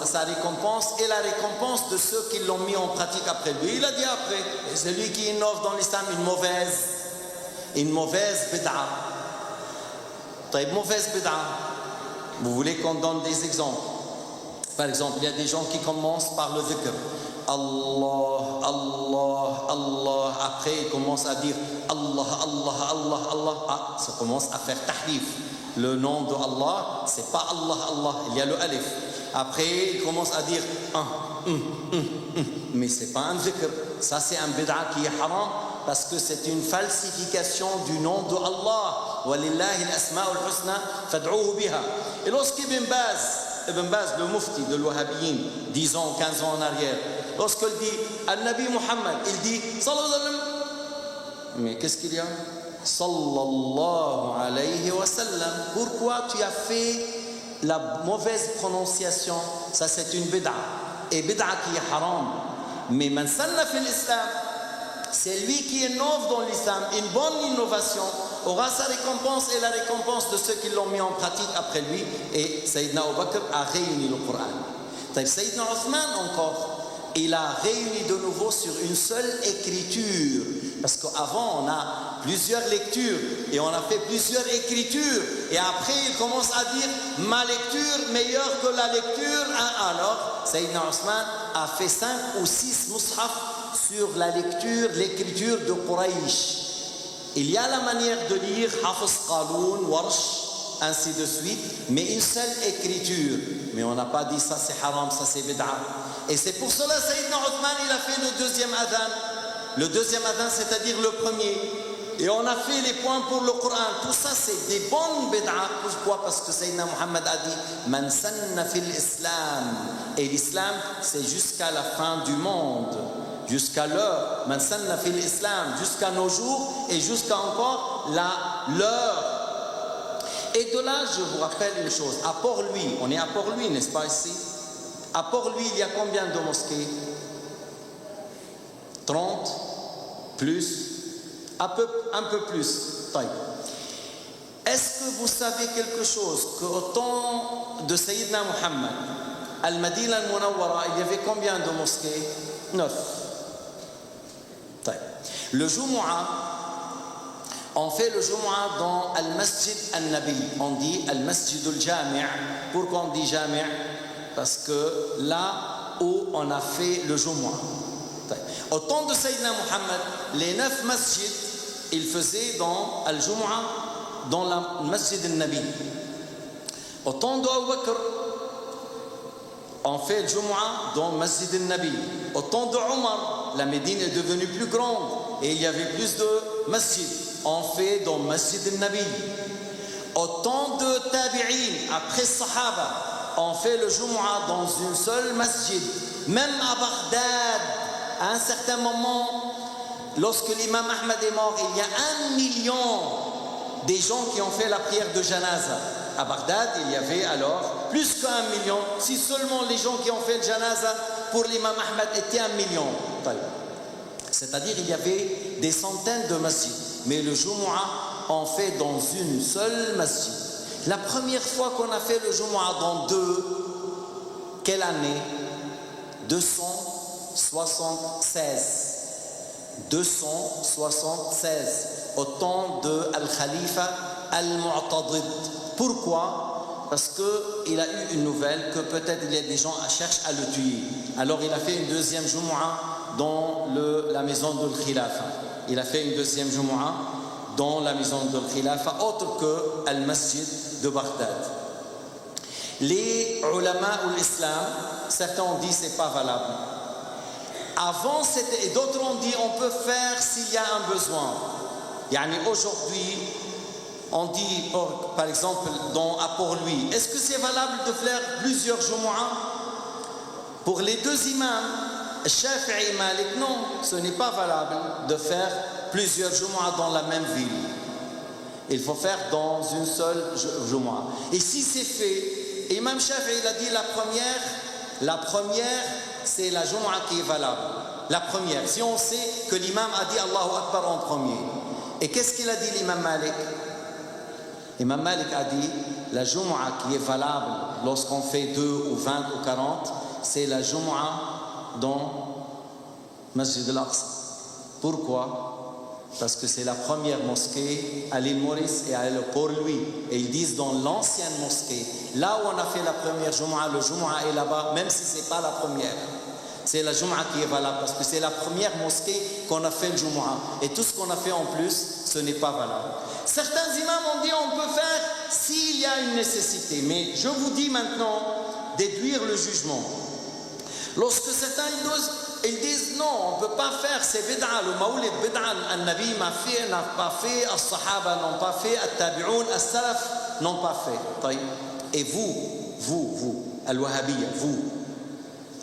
Speaker 11: sa récompense et la récompense de ceux qui l'ont mis en pratique après lui. Il a dit après, et celui qui innove dans l'islam une mauvaise bid'a. Mauvaise bid'a. Vous voulez qu'on donne des exemples? Par exemple, il y a des gens qui commencent par le dhikr. Allah, Allah, Allah. Après, ils commencent à dire Allah, Allah, Allah, Allah. Ah, ça commence à faire tahrif. Le nom de Allah, c'est pas Allah, Allah. Il y a le alif. Après, ils commencent à dire mais c'est pas un dhikr. Ça, c'est un bid'a qui est haram parce que c'est une falsification du nom de Allah. Walillahi al-asma'ul husna fad'uhu biha. Et lorsqu'Ibn Baz, le mufti de l'Wahhabiyyin, 10 ans, 15 ans en arrière, lorsqu'il dit Al-Nabi Muhammad, il dit sallallahu alayhi wa sallam. Mais qu'est-ce qu'il y a? Sallallahu alayhi wa sallam. Pourquoi tu as fait la mauvaise prononciation? Ça, c'est une bid'a. Et bid'a qui est haram. Mais man sanna fil islam, c'est lui qui innove dans l'islam, une bonne innovation, aura sa récompense et la récompense de ceux qui l'ont mis en pratique après lui. Et Sayyidina Abu Bakr a réuni le Coran. Sayyidina Othman encore, il a réuni de nouveau sur une seule écriture. Parce qu'avant, on a plusieurs lectures et on a fait plusieurs écritures. Et après, il commence à dire ma lecture meilleure que la lecture. Alors, Sayyidina Othman a fait 5 ou 6 mushaf sur la lecture, l'écriture de Quraysh. Il y a la manière de lire Hafiz Qaloun, Warsh, ainsi de suite, mais une seule écriture. Mais on n'a pas dit ça c'est haram, ça c'est bid'a. Et c'est pour cela Sayyidina Othman, il a fait le deuxième adhan. Le deuxième adhan, c'est-à-dire le premier. Et on a fait les points pour le Coran. Tout ça, c'est des bonnes bid'a. Pourquoi? Parce que Sayyidina Muhammad a dit Man sanna fil islam. Et l'islam, c'est jusqu'à la fin du monde. Jusqu'à l'heure. Man sanna fil islam. Jusqu'à nos jours et jusqu'à encore l'heure. Et de là, je vous rappelle une chose. À Port-Louis, on est à Port-Louis, n'est-ce pas ici? À Port-Louis, il y a combien de mosquées? 30 plus, un peu plus. Est-ce que vous savez quelque chose qu'au temps de Sayyidina Muhammad, Al-Madina al-Munawwara, il y avait combien de mosquées? 9. Le Jumu'ah, on fait le Jumu'ah dans Al-Masjid al-Nabi. On dit Al-Masjid al-Jami'. Pourquoi on dit Jami'? Parce que là où on a fait le Jumu'ah. Au temps de Sayyidina Muhammad, les 9 masjids, ils faisaient dans Al-Jumu'ah, dans le Masjid al-Nabi. Au temps d'Abu Bakr, on fait le Jumu'ah dans le Masjid al-Nabi. Au temps de Omar, la Médine est devenue plus grande et il y avait plus de masjids. On fait dans le Masjid al-Nabi. Au temps de Tabi'in, après Sahaba, on fait le Jumu'ah dans une seule masjid. Même à Bagdad, à un certain moment, lorsque l'imam Ahmad est mort, il y a 1 million des gens qui ont fait la prière de janaza. À Bagdad, il y avait alors plus qu'1 million. Si seulement les gens qui ont fait le janaza pour l'imam Ahmad étaient 1 million. C'est-à-dire il y avait des centaines de masjids. Mais le Jumu'ah, on fait dans une seule masjid. La première fois qu'on a fait le Jumu'ah dans 2, quelle année? 276. 276. Au temps de Al-Khalifa Al-Mu'tadid. Pourquoi? Parce qu'il a eu une nouvelle que peut-être il y a des gens qui cherchent à le tuer. Alors il a fait une deuxième Jumu'ah dans la maison de l'Khilafa. il a fait une deuxième Jumu'ah dans la maison de Khilafa, autre que Al-Masjid de Bagdad. Les ulama ou l'islam, certains ont dit que ce n'est pas valable. Avant, et d'autres ont dit on peut faire s'il y a un besoin. Yani aujourd'hui, on dit par exemple à Port-Louis, est-ce que c'est valable de faire plusieurs Jumu'ah? Pour les deux imams, Shafi'i et Malik, non, ce n'est pas valable de faire plusieurs Jumu'ah dans la même ville. Il faut faire dans une seule Jumu'ah. Et si c'est fait, Imam Shafi'i il a dit la première c'est la Jumu'ah qui est valable. La première, si on sait que l'imam a dit Allahu Akbar en premier. Et qu'est-ce qu'il a dit l'imam Malik? Imam Malik a dit la Jumu'ah qui est valable lorsqu'on fait 2 ou 20 ou 40, c'est la Jumu'ah dans Masjid al-Aqsa. Pourquoi? Parce que c'est la première mosquée à l'île Maurice et à Port-Louis. Et ils disent dans l'ancienne mosquée, là où on a fait la première Jumu'ah, le Jumu'ah est là-bas, même si ce n'est pas la première. C'est la Jumu'ah qui est valable parce que c'est la première mosquée qu'on a fait le Jumu'ah. Et tout ce qu'on a fait en plus, ce n'est pas valable. Certains imams ont dit on peut faire s'il y a une nécessité. Mais je vous dis maintenant, déduire le jugement. Lorsque certains ils disent non, on ne peut pas faire, c'est bid'a, le maoulid bid'a, al-Nabi n'a pas fait, al-Sahaba n'ont pas fait, al-Tabi'un, al-Salaf n'ont pas fait. Et vous, al-Wahhabiyya,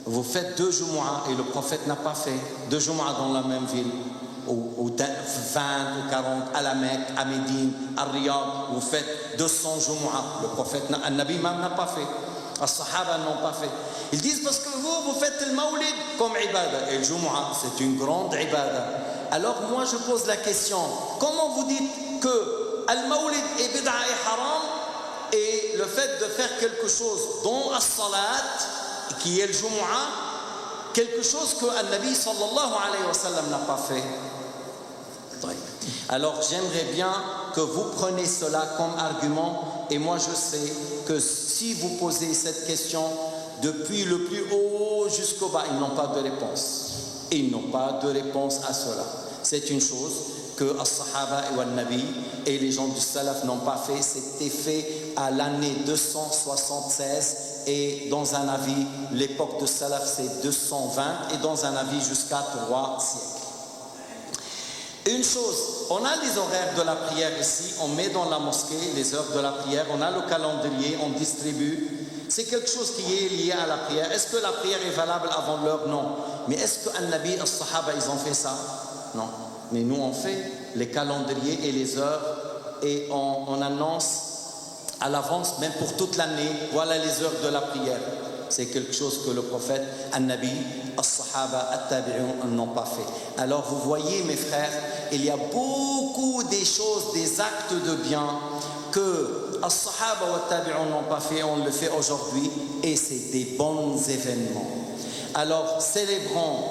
Speaker 11: vous faites 2 Jumu'ah et le prophète n'a pas fait 2 Jumu'ah dans la même ville, ou 20 ou 40, à la Mecque, à Médine, à Riyad, vous faites 200 Jumu'ah, le prophète, al-Nabi même n'a pas fait. As-Sahaba n'ont pas fait. Ils disent parce que vous faites le Maoulid comme ibada. Et le Jumu'ah, c'est une grande ibada. Alors moi je pose la question, comment vous dites que Al-Maoulid est bid'a et haram et le fait de faire quelque chose dont As-Salat, qui est le Jumu'ah, quelque chose que Al-Nabi sallallahu alayhi wa sallam n'a pas fait? Alors j'aimerais bien que vous preniez cela comme argument et moi je sais que si vous posez cette question depuis le plus haut jusqu'au bas, ils n'ont pas de réponse. Ils n'ont pas de réponse à cela. C'est une chose que as-Sahaba et al-Nabi et les gens du Salaf n'ont pas fait. C'était fait à l'année 276 et dans un avis, l'époque de Salaf c'est 220 et dans un avis jusqu'à 3 siècles. Une chose, on a les horaires de la prière ici, on met dans la mosquée les heures de la prière, on a le calendrier, on distribue. C'est quelque chose qui est lié à la prière. Est-ce que la prière est valable avant l'heure? Non. Mais est-ce que Al-Nabi, As-Sahaba, ils ont fait ça? Non. Mais nous, on fait les calendriers et les heures et on annonce à l'avance, même pour toute l'année, voilà les heures de la prière. C'est quelque chose que le prophète, Al-Nabi, As-Sahaba, At-Tabi'un n'ont pas fait. Alors vous voyez mes frères, il y a beaucoup des choses, des actes de bien que As-Sahaba ou At-Tabi'un n'ont pas fait, on le fait aujourd'hui et c'est des bons événements. Alors célébrons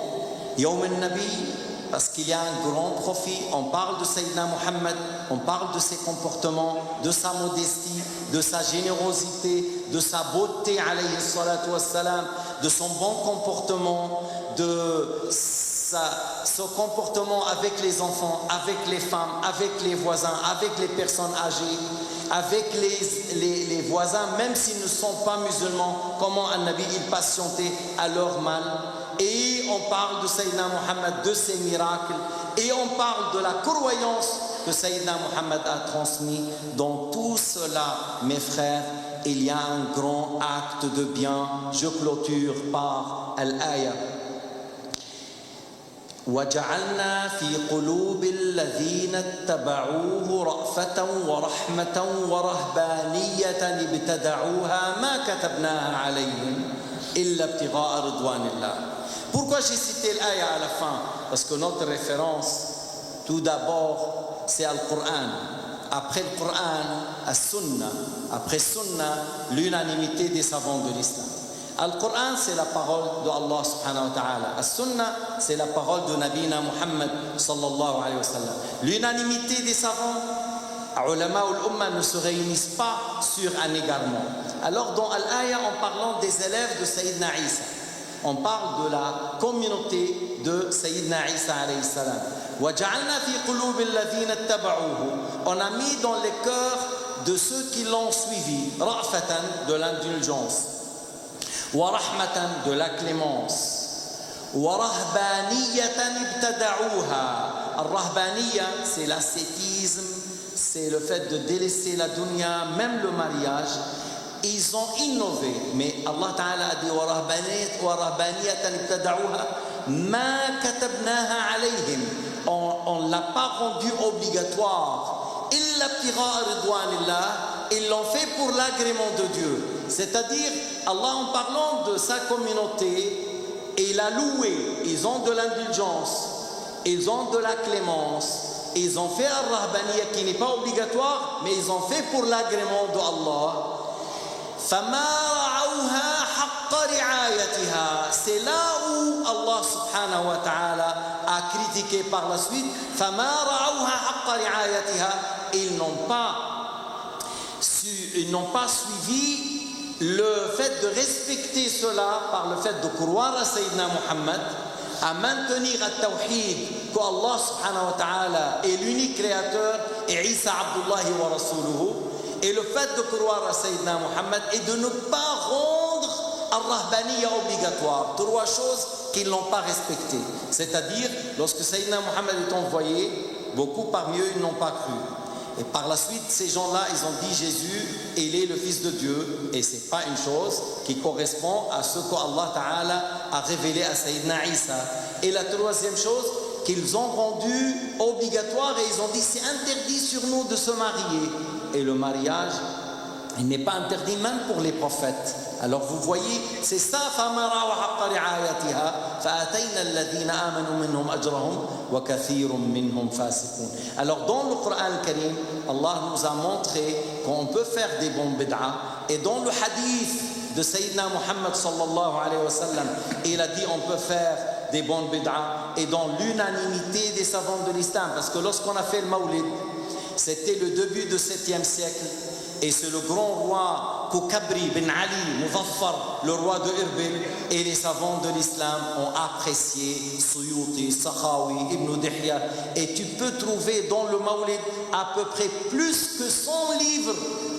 Speaker 11: Yawm al-Nabi parce qu'il y a un grand profit. On parle de Sayyidina Muhammad, on parle de ses comportements, de sa modestie, de sa générosité, de sa beauté alayhi salatu wassalam, de son bon comportement, de ce comportement avec les enfants, avec les femmes, avec les voisins, avec les personnes âgées, avec les voisins, même s'ils ne sont pas musulmans, comment Al-Nabi il patientait à leur mal. Et on parle de Sayyidina Muhammad, de ses miracles, et on parle de la croyance que Sayyidina Muhammad a transmis. Dans tout cela, mes frères, il y a un grand acte de bien. Je clôture par Al-Aya. وَجَعَلْنَا فِي قُلُوبِ الَّذِينَ اتَّبَعُوهُ رَأْفَةً وَرَحْمَةً وَرَهْبَانِيَّةً ابْتَدَعُوهَا مَا كَتَبْنَاهَا عَلَيْهِمْ إِلَّا ابْتِغَاءَ رِضْوَانِ اللَّهِ. Pourquoi j'ai cité l'aya à la fin? Parce que notre référence, tout d'abord, c'est Al-Qur'an. Après le Qur'an, As-Sunnah. Après Sunnah, l'unanimité des savants de l'islam. Al-Qur'an, c'est la parole de Allah subhanahu wa ta'ala. As-Sunnah, c'est la parole de Nabina Muhammad sallallahu alayhi wa sallam. L'unanimité des savants, ulama ou l'umma, ne se réunissent pas sur un égarement. Alors dans Al-Aya, en parlant des élèves de Sayyidina Isa, On parle de la communauté de Sayyidina Isa alayhi salam. وَجَعَلْنَا فِي قُلُوبِ الَّذِينَ اتَّبَعُوهُ. On a mis dans les cœurs de ceux qui l'ont suivi, ra'fatan, de l'indulgence, wa rahmatan, de la clémence, wa rahbaniyatan ibtada'uha. Al-rahbaniya, c'est l'ascétisme, c'est le fait de délaisser la dunya, même le mariage. Ils ont innové, mais Allah Ta'ala a dit wa rahbaniyatan ibtada'uha ma katabnaha alayhim. On ne l'a pas rendu obligatoire. Illa ibtigha'a ridwanillah. Ils l'ont fait pour l'agrément de Dieu. C'est-à-dire, Allah, en parlant de sa communauté, il a loué. Ils ont de l'indulgence, ils ont de la clémence, ils ont fait al-rahbaniya qui n'est pas obligatoire, mais ils ont fait pour l'agrément de Allah. C'est là où Allah subhanahu wa ta'ala a critiqué par la suite. Ils n'ont pas suivi le fait de respecter cela par le fait de croire à Sayyidina Muhammad, à maintenir à Tawhid qu'Allah subhanahu wa ta'ala est l'unique créateur et Isa Abdullahi wa Rasuluhu, et le fait de croire à Sayyidina Muhammad et de ne pas rendre al-rahbaniya obligatoire. Trois choses qu'ils n'ont pas respectées. C'est-à-dire, lorsque Sayyidina Muhammad est envoyé, beaucoup parmi eux n'ont pas cru. Et par la suite, ces gens-là, ils ont dit Jésus, il est le Fils de Dieu. Et ce n'est pas une chose qui correspond à ce qu'Allah Ta'ala a révélé à Sayyidina Isa. Et la troisième chose, qu'ils ont rendu obligatoire et ils ont dit c'est interdit sur nous de se marier. Et le mariage, il n'est pas interdit même pour les prophètes. Alors vous voyez, c'est ça. Alors dans le Coran Karim, Allah nous a montré qu'on peut faire des bons bid'a. Et dans le hadith de Sayyidina Muhammad sallallahu alayhi wa sallam, il a dit on peut faire des bons bid'a. Et dans l'unanimité des savants de l'islam, parce que lorsqu'on a fait le Mawlid, c'était le début du 7e siècle. Et c'est le grand roi Koukabri bin Ali Muzaffar, le roi de Irbil, et les savants de l'islam ont apprécié Suyuti, Sakhawi, Ibn Dihya. Et tu peux trouver dans le Mawlid à peu près plus que 100 livres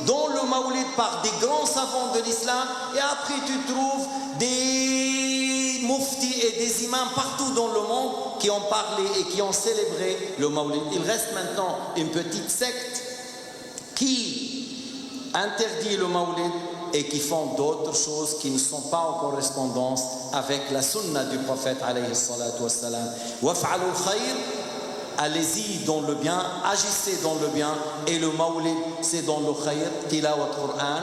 Speaker 11: dans le Mawlid par des grands savants de l'islam. Et après tu trouves des muftis et des imams partout dans le monde qui ont parlé et qui ont célébré le Mawlid. Il reste maintenant une petite secte qui interdit le Mawlid et qui font d'autres choses qui ne sont pas en correspondance avec la sunna du prophète alayhi salatu wassalam. Waf'alul khayr, allez-y dans le bien, agissez dans le bien, et le Mawlid c'est dans le khayr, tilawat Qur'an,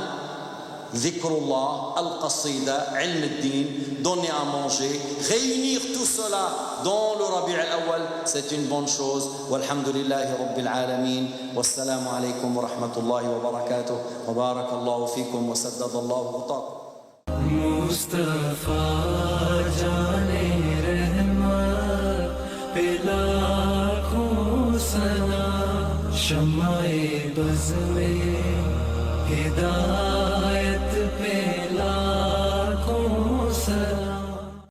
Speaker 11: dhikrullah, al-qasida, ilm al-din, donner à manger, réunir tout cela dans le Rabi' al-Awwal, c'est une bonne chose. Walhamdulillahi Rabbil Alamin. Wassalamu alaykum wa rahmatullahi wa barakatuh. Wa barakallahu fikum wa saddadallahu khutaakum.
Speaker 3: Mustafa jane rahmat pe lakhon salam, shamae baz mein hidayat pe lakhon salam.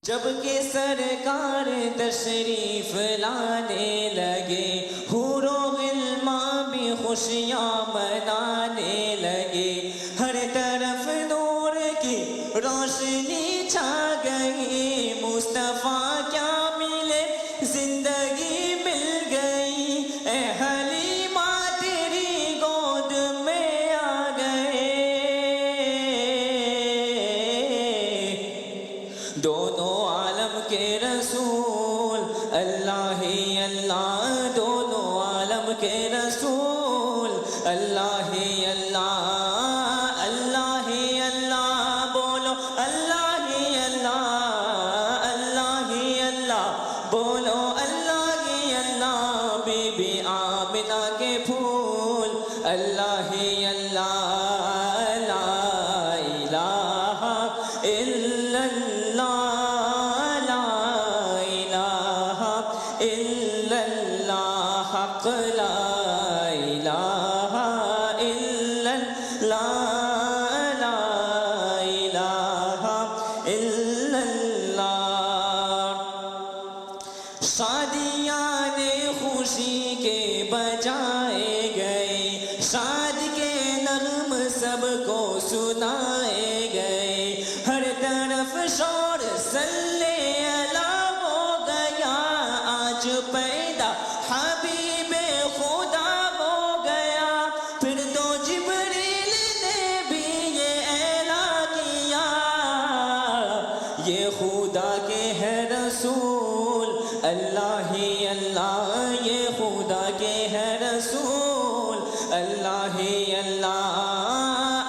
Speaker 12: जब के सरकार तशरीफ लाने लगे, हूरो गिल्मा भी खुशियाँ मनाने लगे, हर तरफ नूर की रोशनी छा गई। मुस्तफ़ा क्या मिले, जिंदगी मिल गई, ए हलीमा तेरी गोद में आ गए। दोनों के रसूल अल्लाह ही अल्लाह, दोनों आलम के रसूल अल्लाह ही अल्लाह, अल्लाह ही अल्लाह, बोलो अल्लाह ही अल्लाह, अल्लाह ही अल्लाह, बोलो अल्लाह ही अल्लाह। बीबी आमिना के फूल अल्लाह ही अल्लाह, ला इलाहा इल्लल्लाह, لا شادیاں نے خوشی کے بجائے گئے شاد کے نغم سب کو سنائے گئے ہر طرف شور صلی اللہ ہو گیا آج پیدا حبیب خدا ہو گیا پھر تو جبریل نے بھی یہ اعلان کیا یہ خدا کے ہے رسول اللہ ہی اللہ یہ خدا کے ہے رسول اللہ ہی اللہ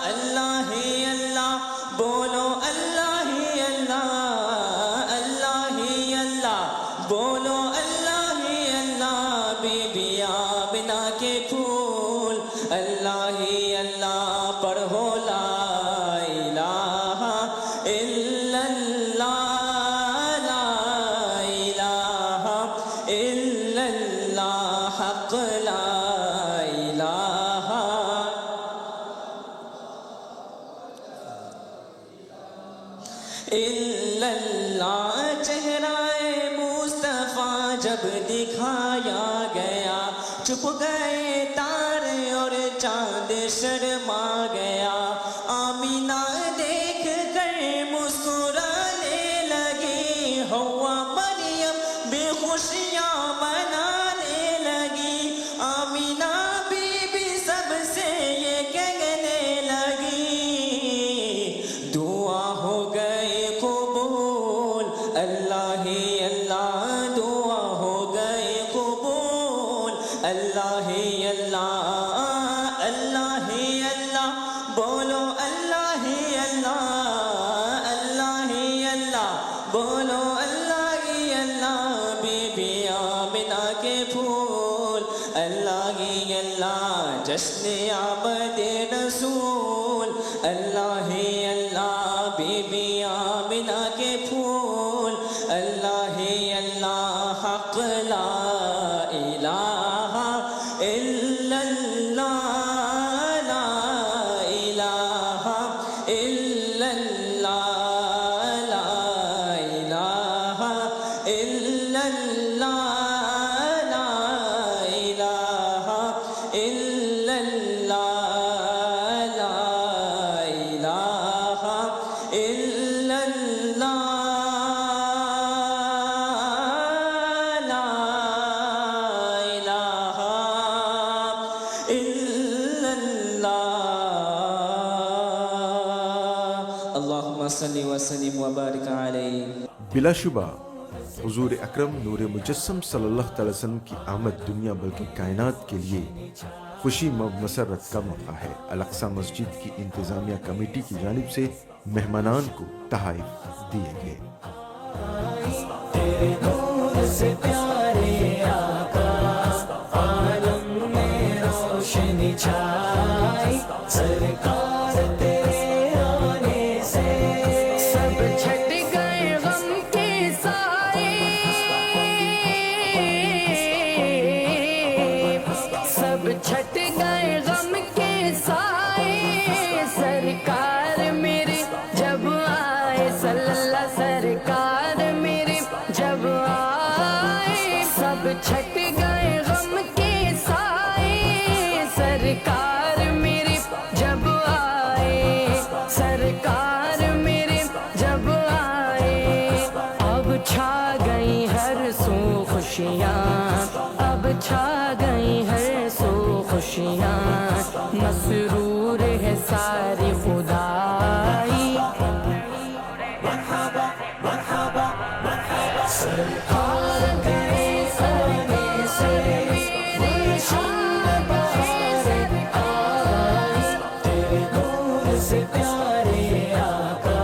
Speaker 12: اللہ ہی اللہ بولو اللہ ہی اللہ اللہ ہی اللہ بولو اللہ ہی اللہ بی بی آمنہ کے پھول اللہ ہی اللہ پڑھو لا الہ الا اللہ لا الہ الا اللہ حق لا الہ الا اللہ چہرہ مصطفیٰ جب دکھایا گیا چھپ گئے تارے اور چاند شرما گیا آمینہ دیکھ کر مسکرانے لگی ہوا مریم بے خوشیاں منانے لگی آمینہ بی بی سب سے یہ کہنے لگی دعا ہو گئے قبول اللہ ہی اللہ دعا ہو گئے قبول اللہ ہی اللہ اللہ ہی اللہ بولو اللہ ہی اللہ اللہ ہی اللہ بولو اللہ ہی اللہ بی بی آمنہ کے پھول اللہ ہی اللہ جشن آمد رسول اللہ ہی اللہ بی بی آمنہ کے پھول اللہ ہی اللہ حق لا الہ الا اللہ لا الہ الا اللہ لا الہ الا اللہ لا الہ الا اللہ لا الہ الا اللہ اللہم صلی وسلم وبارک علیہ
Speaker 4: بلا شبہ حضور اکرم نور مجسم صلی اللہ تعالی وسلم کی آمد دنیا بلکہ کائنات کے لیے خوشی مسرت کا موقع ہے۔ الاقصی مسجد کی انتظامیہ کمیٹی کی جانب سے مہمانان کو تحائف دیے گئے۔
Speaker 3: تیرے نور سے پیارے آقا عالم میں روشنی چھائی سرکار تیرے آنے سے سب چھٹ گئے غم کے سائے سب چھٹ گئے غم کے سائے سرکار میرے جب آئے صلی اللہ سرکار میرے جب آئے سب چھٹ گئے غم کے سائے سرکار میرے جب آئے سرکار میرے جب آئے اب چھا گئی ہر سو خوشیاں اب چھا گئی ہر سو خوشیاں مسرور ہے ساری خدائی مرحبا مرحبا مرحبا سرکار کرے سرنے سے گلشن بہار آئی تیرے نور سے پیارے آقا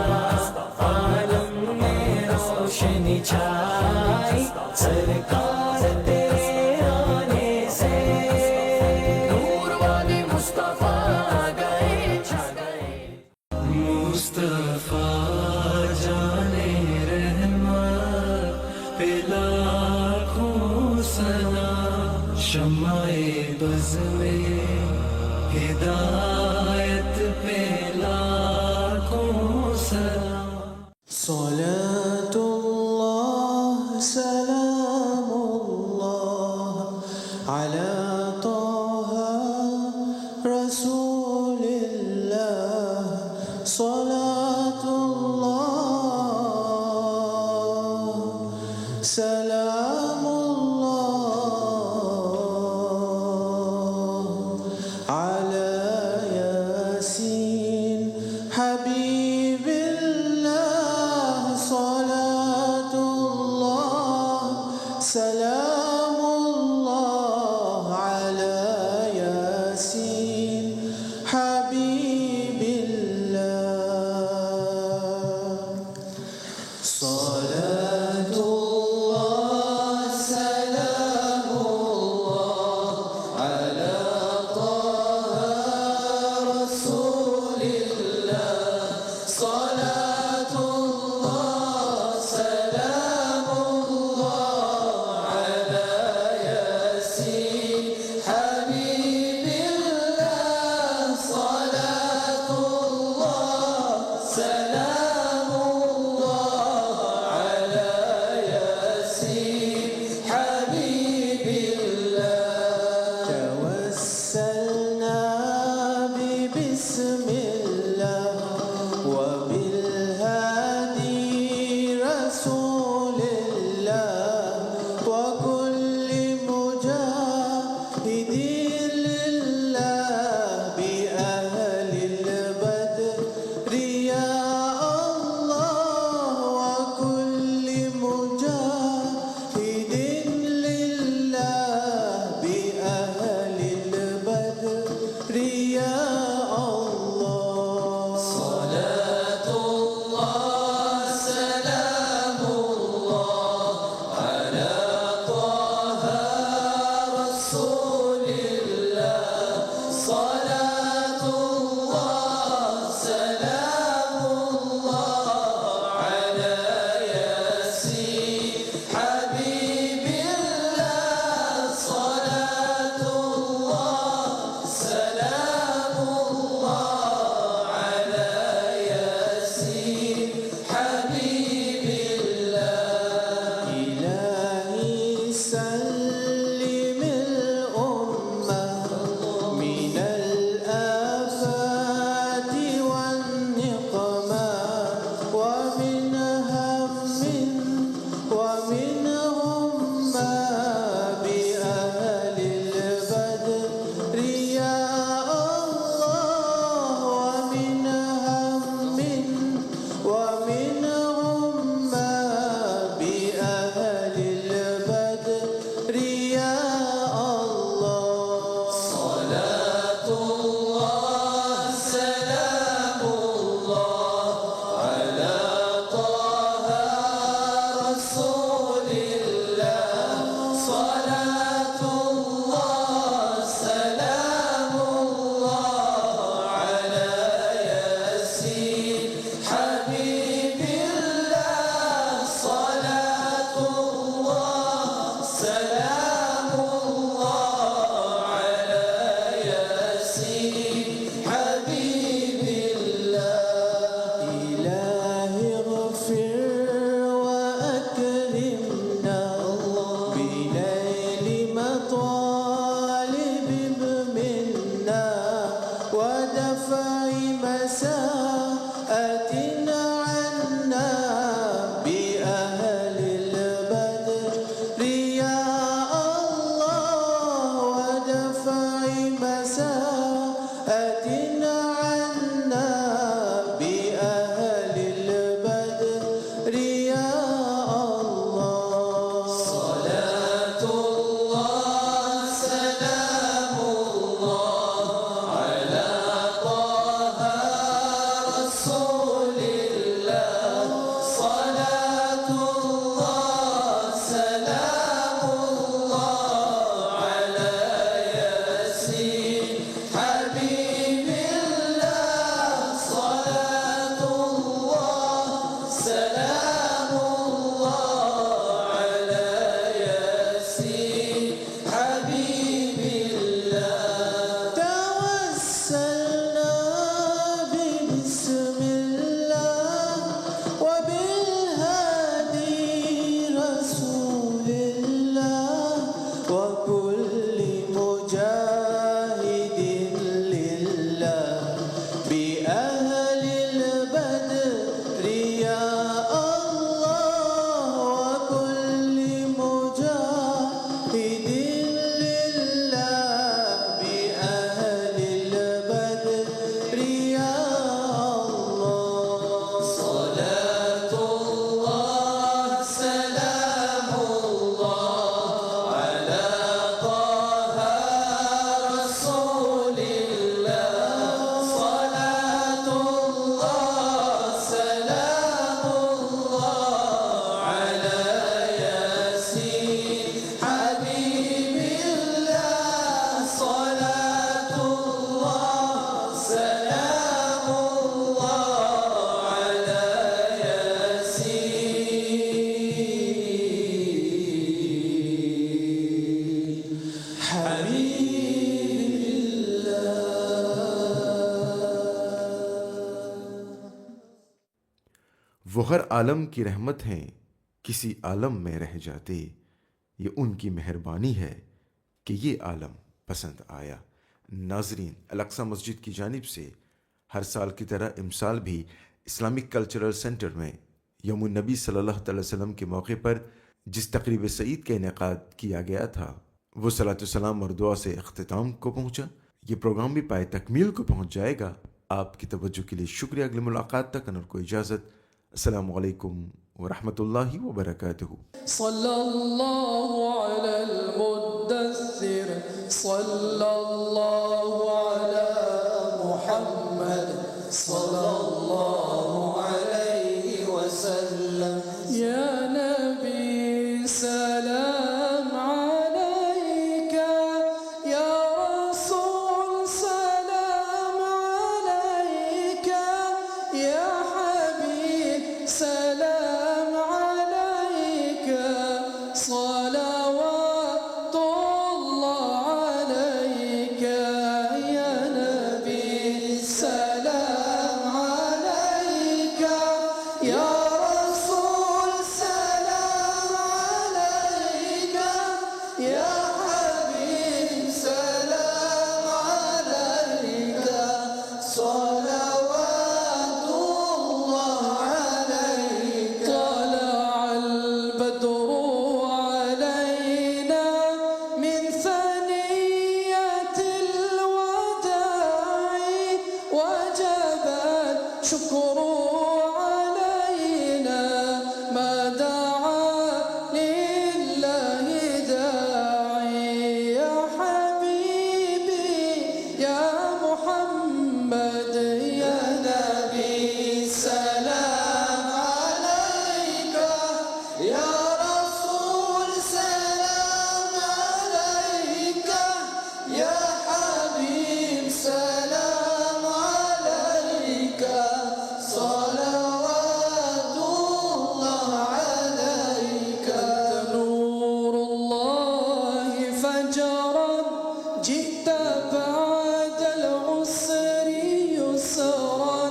Speaker 3: عالم میں روشنی چھائی سرکار تیرے آنے سے نور والے مصطفیٰ آ گئے چھا گئے مصطفیٰ جانے رحمت پہ لاکھوں سلام شمع بز میں ہدایت پہ لاکھوں سلام
Speaker 9: صلاة الله سلام
Speaker 2: على طه رسول الله صلاة الله سلام الله على ياسين حبيب الله صلاة الله سلام الله على ياسين حبيب الله صلاة الله سلام الله على طه رسول الله صلاة الله سلام الله على
Speaker 4: हर आलम की रहमत हैं, किसी आलम में रह जाते, ये उनकी मेहरबानी है कि ये आलम पसंद आया। नाजरीन, अल-अक्सा मस्जिद की जानिब से हर साल की तरह इमसाल भी इस्लामिक कल्चरल सेंटर में यौमुन नबी सल्लल्लाहु अलैहि वसल्लम के मौके पर जिस तकरीब सईद का इनेकाद किया गया था, वो सलातो सलाम और दुआ से अख्तिताम को पहुँचा। ये प्रोग्राम भी पाए तकमील को पहुँच जाएगा। आपकी तवज्जो के लिए शुक्रिया। अगली मुलाकात तक अनर को इजाज़त। अस्सलामु अलैकुम व रहमतुल्लाहि व बरकातुहू।
Speaker 1: सल्लल्लाहु अलल मुद्दस्सिर सल्लल्लाहु अला मुहम्मद सल्लल्लाहु अलैहि वसल्लम। या नबी सलाम अलैका, या रसूल सलाम अलैका, या हबीब सलाम अलैका, सलावतुल्लाह अलैका, या नबी सलाम अलैका, या रसूल सलाम अलैका, या हबीब सलाम अलैका, सलावतुल्लाह अलैका। طلع البدر علينا من ثنية الوداع وجب الشكر علينا ما دعا لله داعي. يا حبيبي يا محمد يا نبي سلام عليك، يا رسول سلام عليك، يا حبيب سلام عليك، صلوات الله عليك. أنت نور الله فجرا جئت بعد العسر يسرا.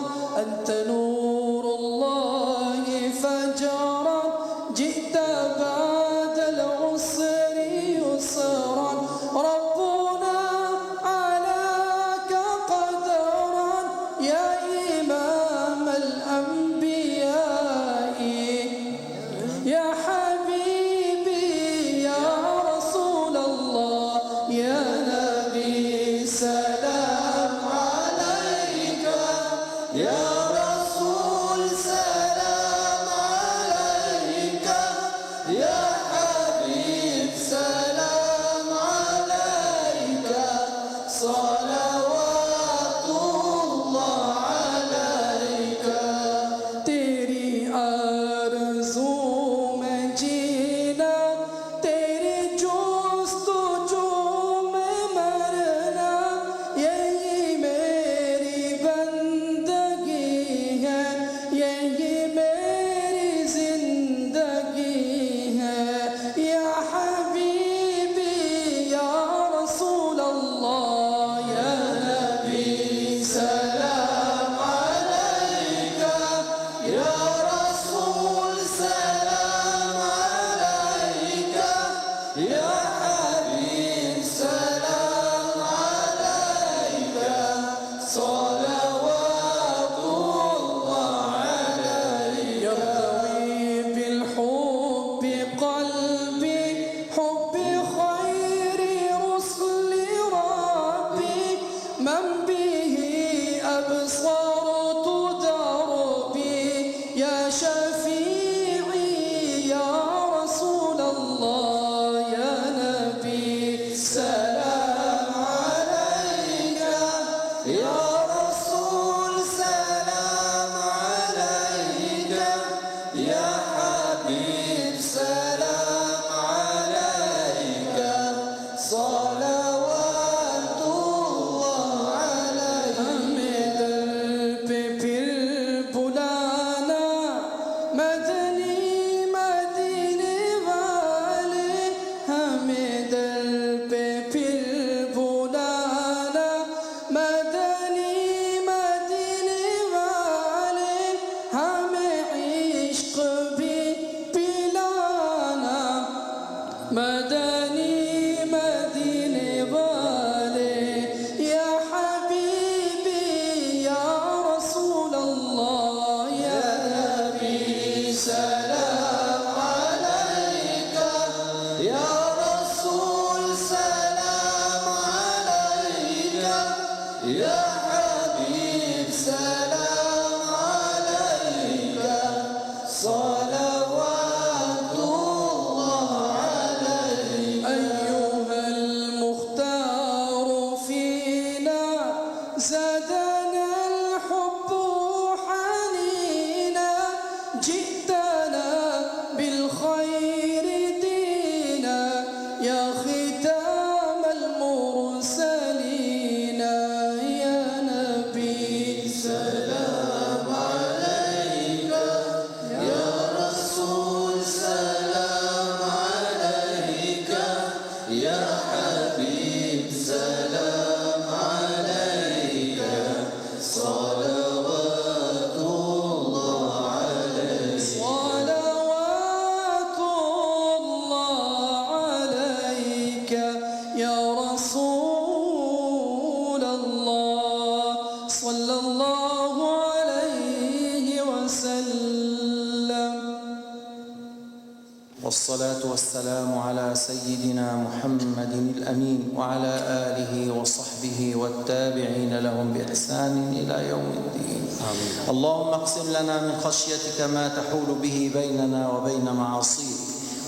Speaker 1: أنت نور الله فجرا جئت بعد العسر يسرا. ربنا علاك قدرا يا إمام الأنبياء، يا حبيبي يا رسول الله، يا نبي سلام عليك، يا رسول سلام عليك، يا حبيب سلام عليك، صلوات الله عليك. तेरी आरज़ू में जीना, तेरी जुस्तजू में मरना, यही मेरी बंदगी है, यही मेरी जिंदगी है. या हबीबी या रसूल अल्लाह, या नबी सलाम अलैका, या रसूल सलाम अलैका, या हबीब सलाम अलैका, صلواتullah عليك. يرتوي بالحب قلبي، حب خير رسل ربي، من به أبصرت دربي. يا شفيعي يا رسول الله، يا
Speaker 13: مدني مدينة غالي يا حبيبي يا رسول الله يا نبي سلام عليك يا رسول سلام عليك يا حبيب سلام عليك صلوات الله عليك أيها المختار فينا زادنا الحب حنينا جئتنا بالخير دينا يا ختام المرسلين يا نبي سلام عليك يا رسول سلام عليك يا حبيب سلام عليك صلوات الله عليك صلوات الله عليك يا رسول الله صلى الله عليه وسلم.
Speaker 11: والصلاة والسلام على سيدنا محمد الأمين وعلى آله وصحبه والتابعين لهم بإحسان إلى يوم الدين. اللهم اقسم لنا من خشيتك ما تحول به بيننا وبين معاصيك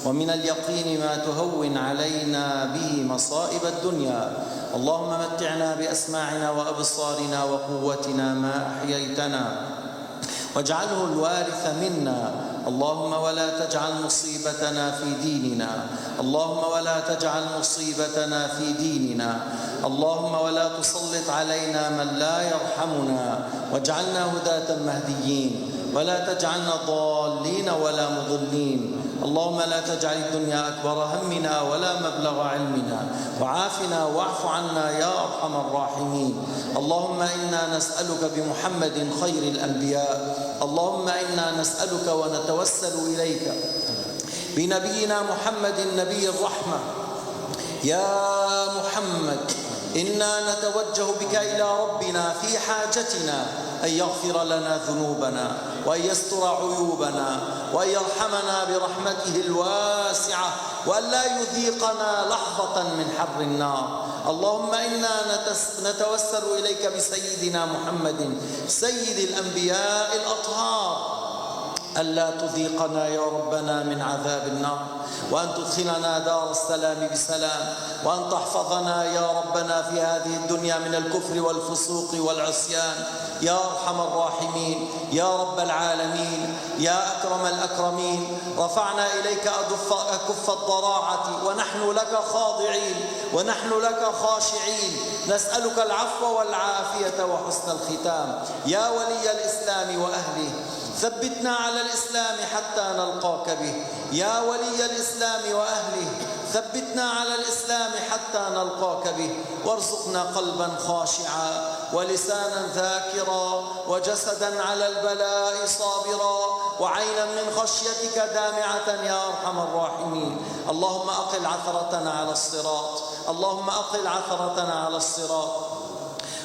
Speaker 11: ومن اليقين ما تهون علينا به مصائب الدنيا. اللهم متعنا بأسماعنا وأبصارنا وقوتنا ما أحييتنا واجعله الوارث منا. اللهم ولا تجعل مصيبتنا في ديننا. اللهم ولا تجعل مصيبتنا في ديننا. اللهم ولا تسلط علينا من لا يرحمنا واجعلنا هداة مهديين ولا تجعلنا ضالين ولا مضلين. اللهم لا تجعل الدنيا أكبر همنا ولا مبلغ علمنا وعافنا واعف عنا يا أرحم الراحمين. اللهم إنا نسألك بمحمد خير الأنبياء. اللهم إنا نسألك ونتوسل إليك بنبينا محمد نبي الرحمة. يا محمد إنا نتوجه بك إلى ربنا في حاجتنا أن يغفر لنا ذنوبنا وأن يستر عيوبنا وأن يرحمنا برحمته الواسعة وأن لا يذيقنا لحظة من حر النار. اللهم إنا نتوسل إليك بسيدنا محمد سيد الأنبياء الأطهار ألا تذيقنا يا ربنا من عذاب النار وأن تدخلنا دار السلام بسلام وأن تحفظنا يا ربنا في هذه الدنيا من الكفر والفسوق والعصيان يا أرحم الراحمين يا رب العالمين يا أكرم الأكرمين. رفعنا إليك أكف الضراعة ونحن لك خاضعين ونحن لك خاشعين نسألك العفو والعافية وحسن الختام. يا ولي الإسلام وأهله ثبتنا على الإسلام حتى نلقاك به. يا ولي الإسلام وأهله ثبتنا على الإسلام حتى نلقاك به وارزقنا قلبا خاشعا ولسانا ذاكرا وجسدا على البلاء صابرا وعينا من خشيتك دامعة يا أرحم الراحمين. اللهم أقل عثرتنا على الصراط. اللهم أقل عثرتنا على الصراط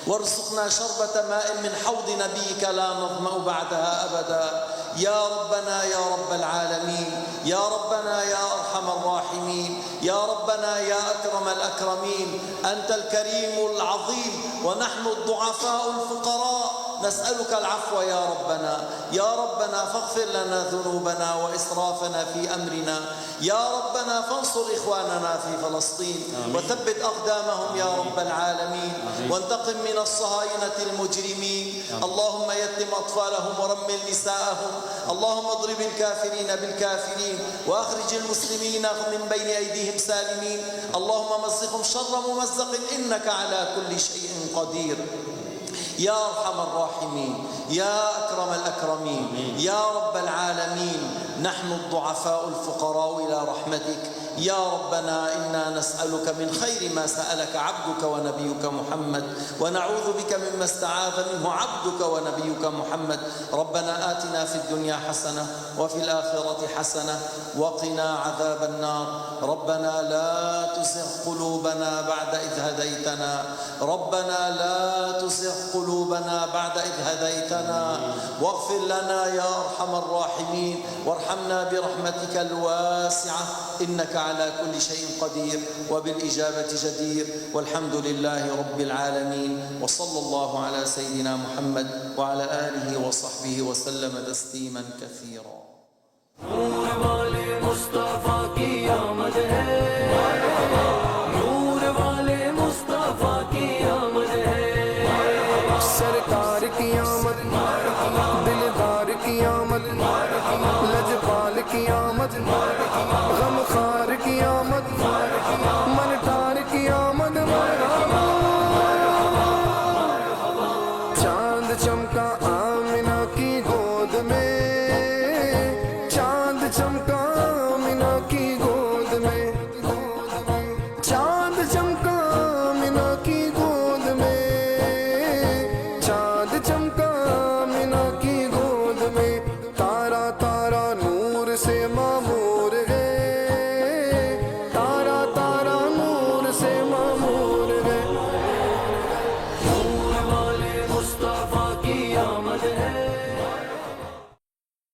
Speaker 11: وارزقنا شربة ماء من حوض نبيك لا نظمأ بعدها أبدا. يا ربنا يا رب العالمين يا ربنا يا أرحم الراحمين يا ربنا يا أكرم الأكرمين. أنت الكريم العظيم ونحن الضعفاء الفقراء نسألك العفو يا ربنا. يا ربنا فاغفر لنا ذنوبنا وإسرافنا في أمرنا. يا ربنا فانصر إخواننا في فلسطين وثبت أقدامهم يا رب العالمين وانتقم من الصهاينة المجرمين. اللهم يتم أطفالهم ورمل نساءهم. اللهم اضرب الكافرين بالكافرين وأخرج المسلمين من بين أيديهم سالمين. اللهم مزقهم شر ممزق إنك على كل شيء قدير. يا أرحم الراحمين يا أكرم الأكرمين يا رب العالمين. نحن الضعفاء الفقراء إلى رحمتك يا ربنا إنا نسألك من خير ما سألك عبدك ونبيك محمد ونعوذ بك مما استعاذ منه عبدك ونبيك محمد. ربنا آتنا في الدنيا حسنة وفي الآخرة حسنة وقنا عذاب النار. ربنا لا تزغ قلوبنا بعد إذ هديتنا. ربنا لا تزغ قلوبنا بعد إذ هديتنا واغفر لنا يا أرحم الراحمين وارحمنا برحمتك الواسعة إنك على كل شيء قدير وبالإجابة جدير والحمد لله رب العالمين وصلى الله على سيدنا محمد وعلى آله وصحبه وسلم تسليما كثيرا.
Speaker 3: نور والے مصطفیٰ کی آمد ہے، نور والے مصطفیٰ کی آمد ہے،
Speaker 1: سرکار کی آمد، دلدار کی آمد، لجپال کی آمد، غمخوار کی آمد، منٹار کی آمد. چاند چمکا آمنہ کی گود میں، چاند چمکا آمنہ کی گود میں، چاند چمکا آمنہ کی گود میں، چاند چمکا آمنہ کی گود میں. تارا تارا نور سے معمور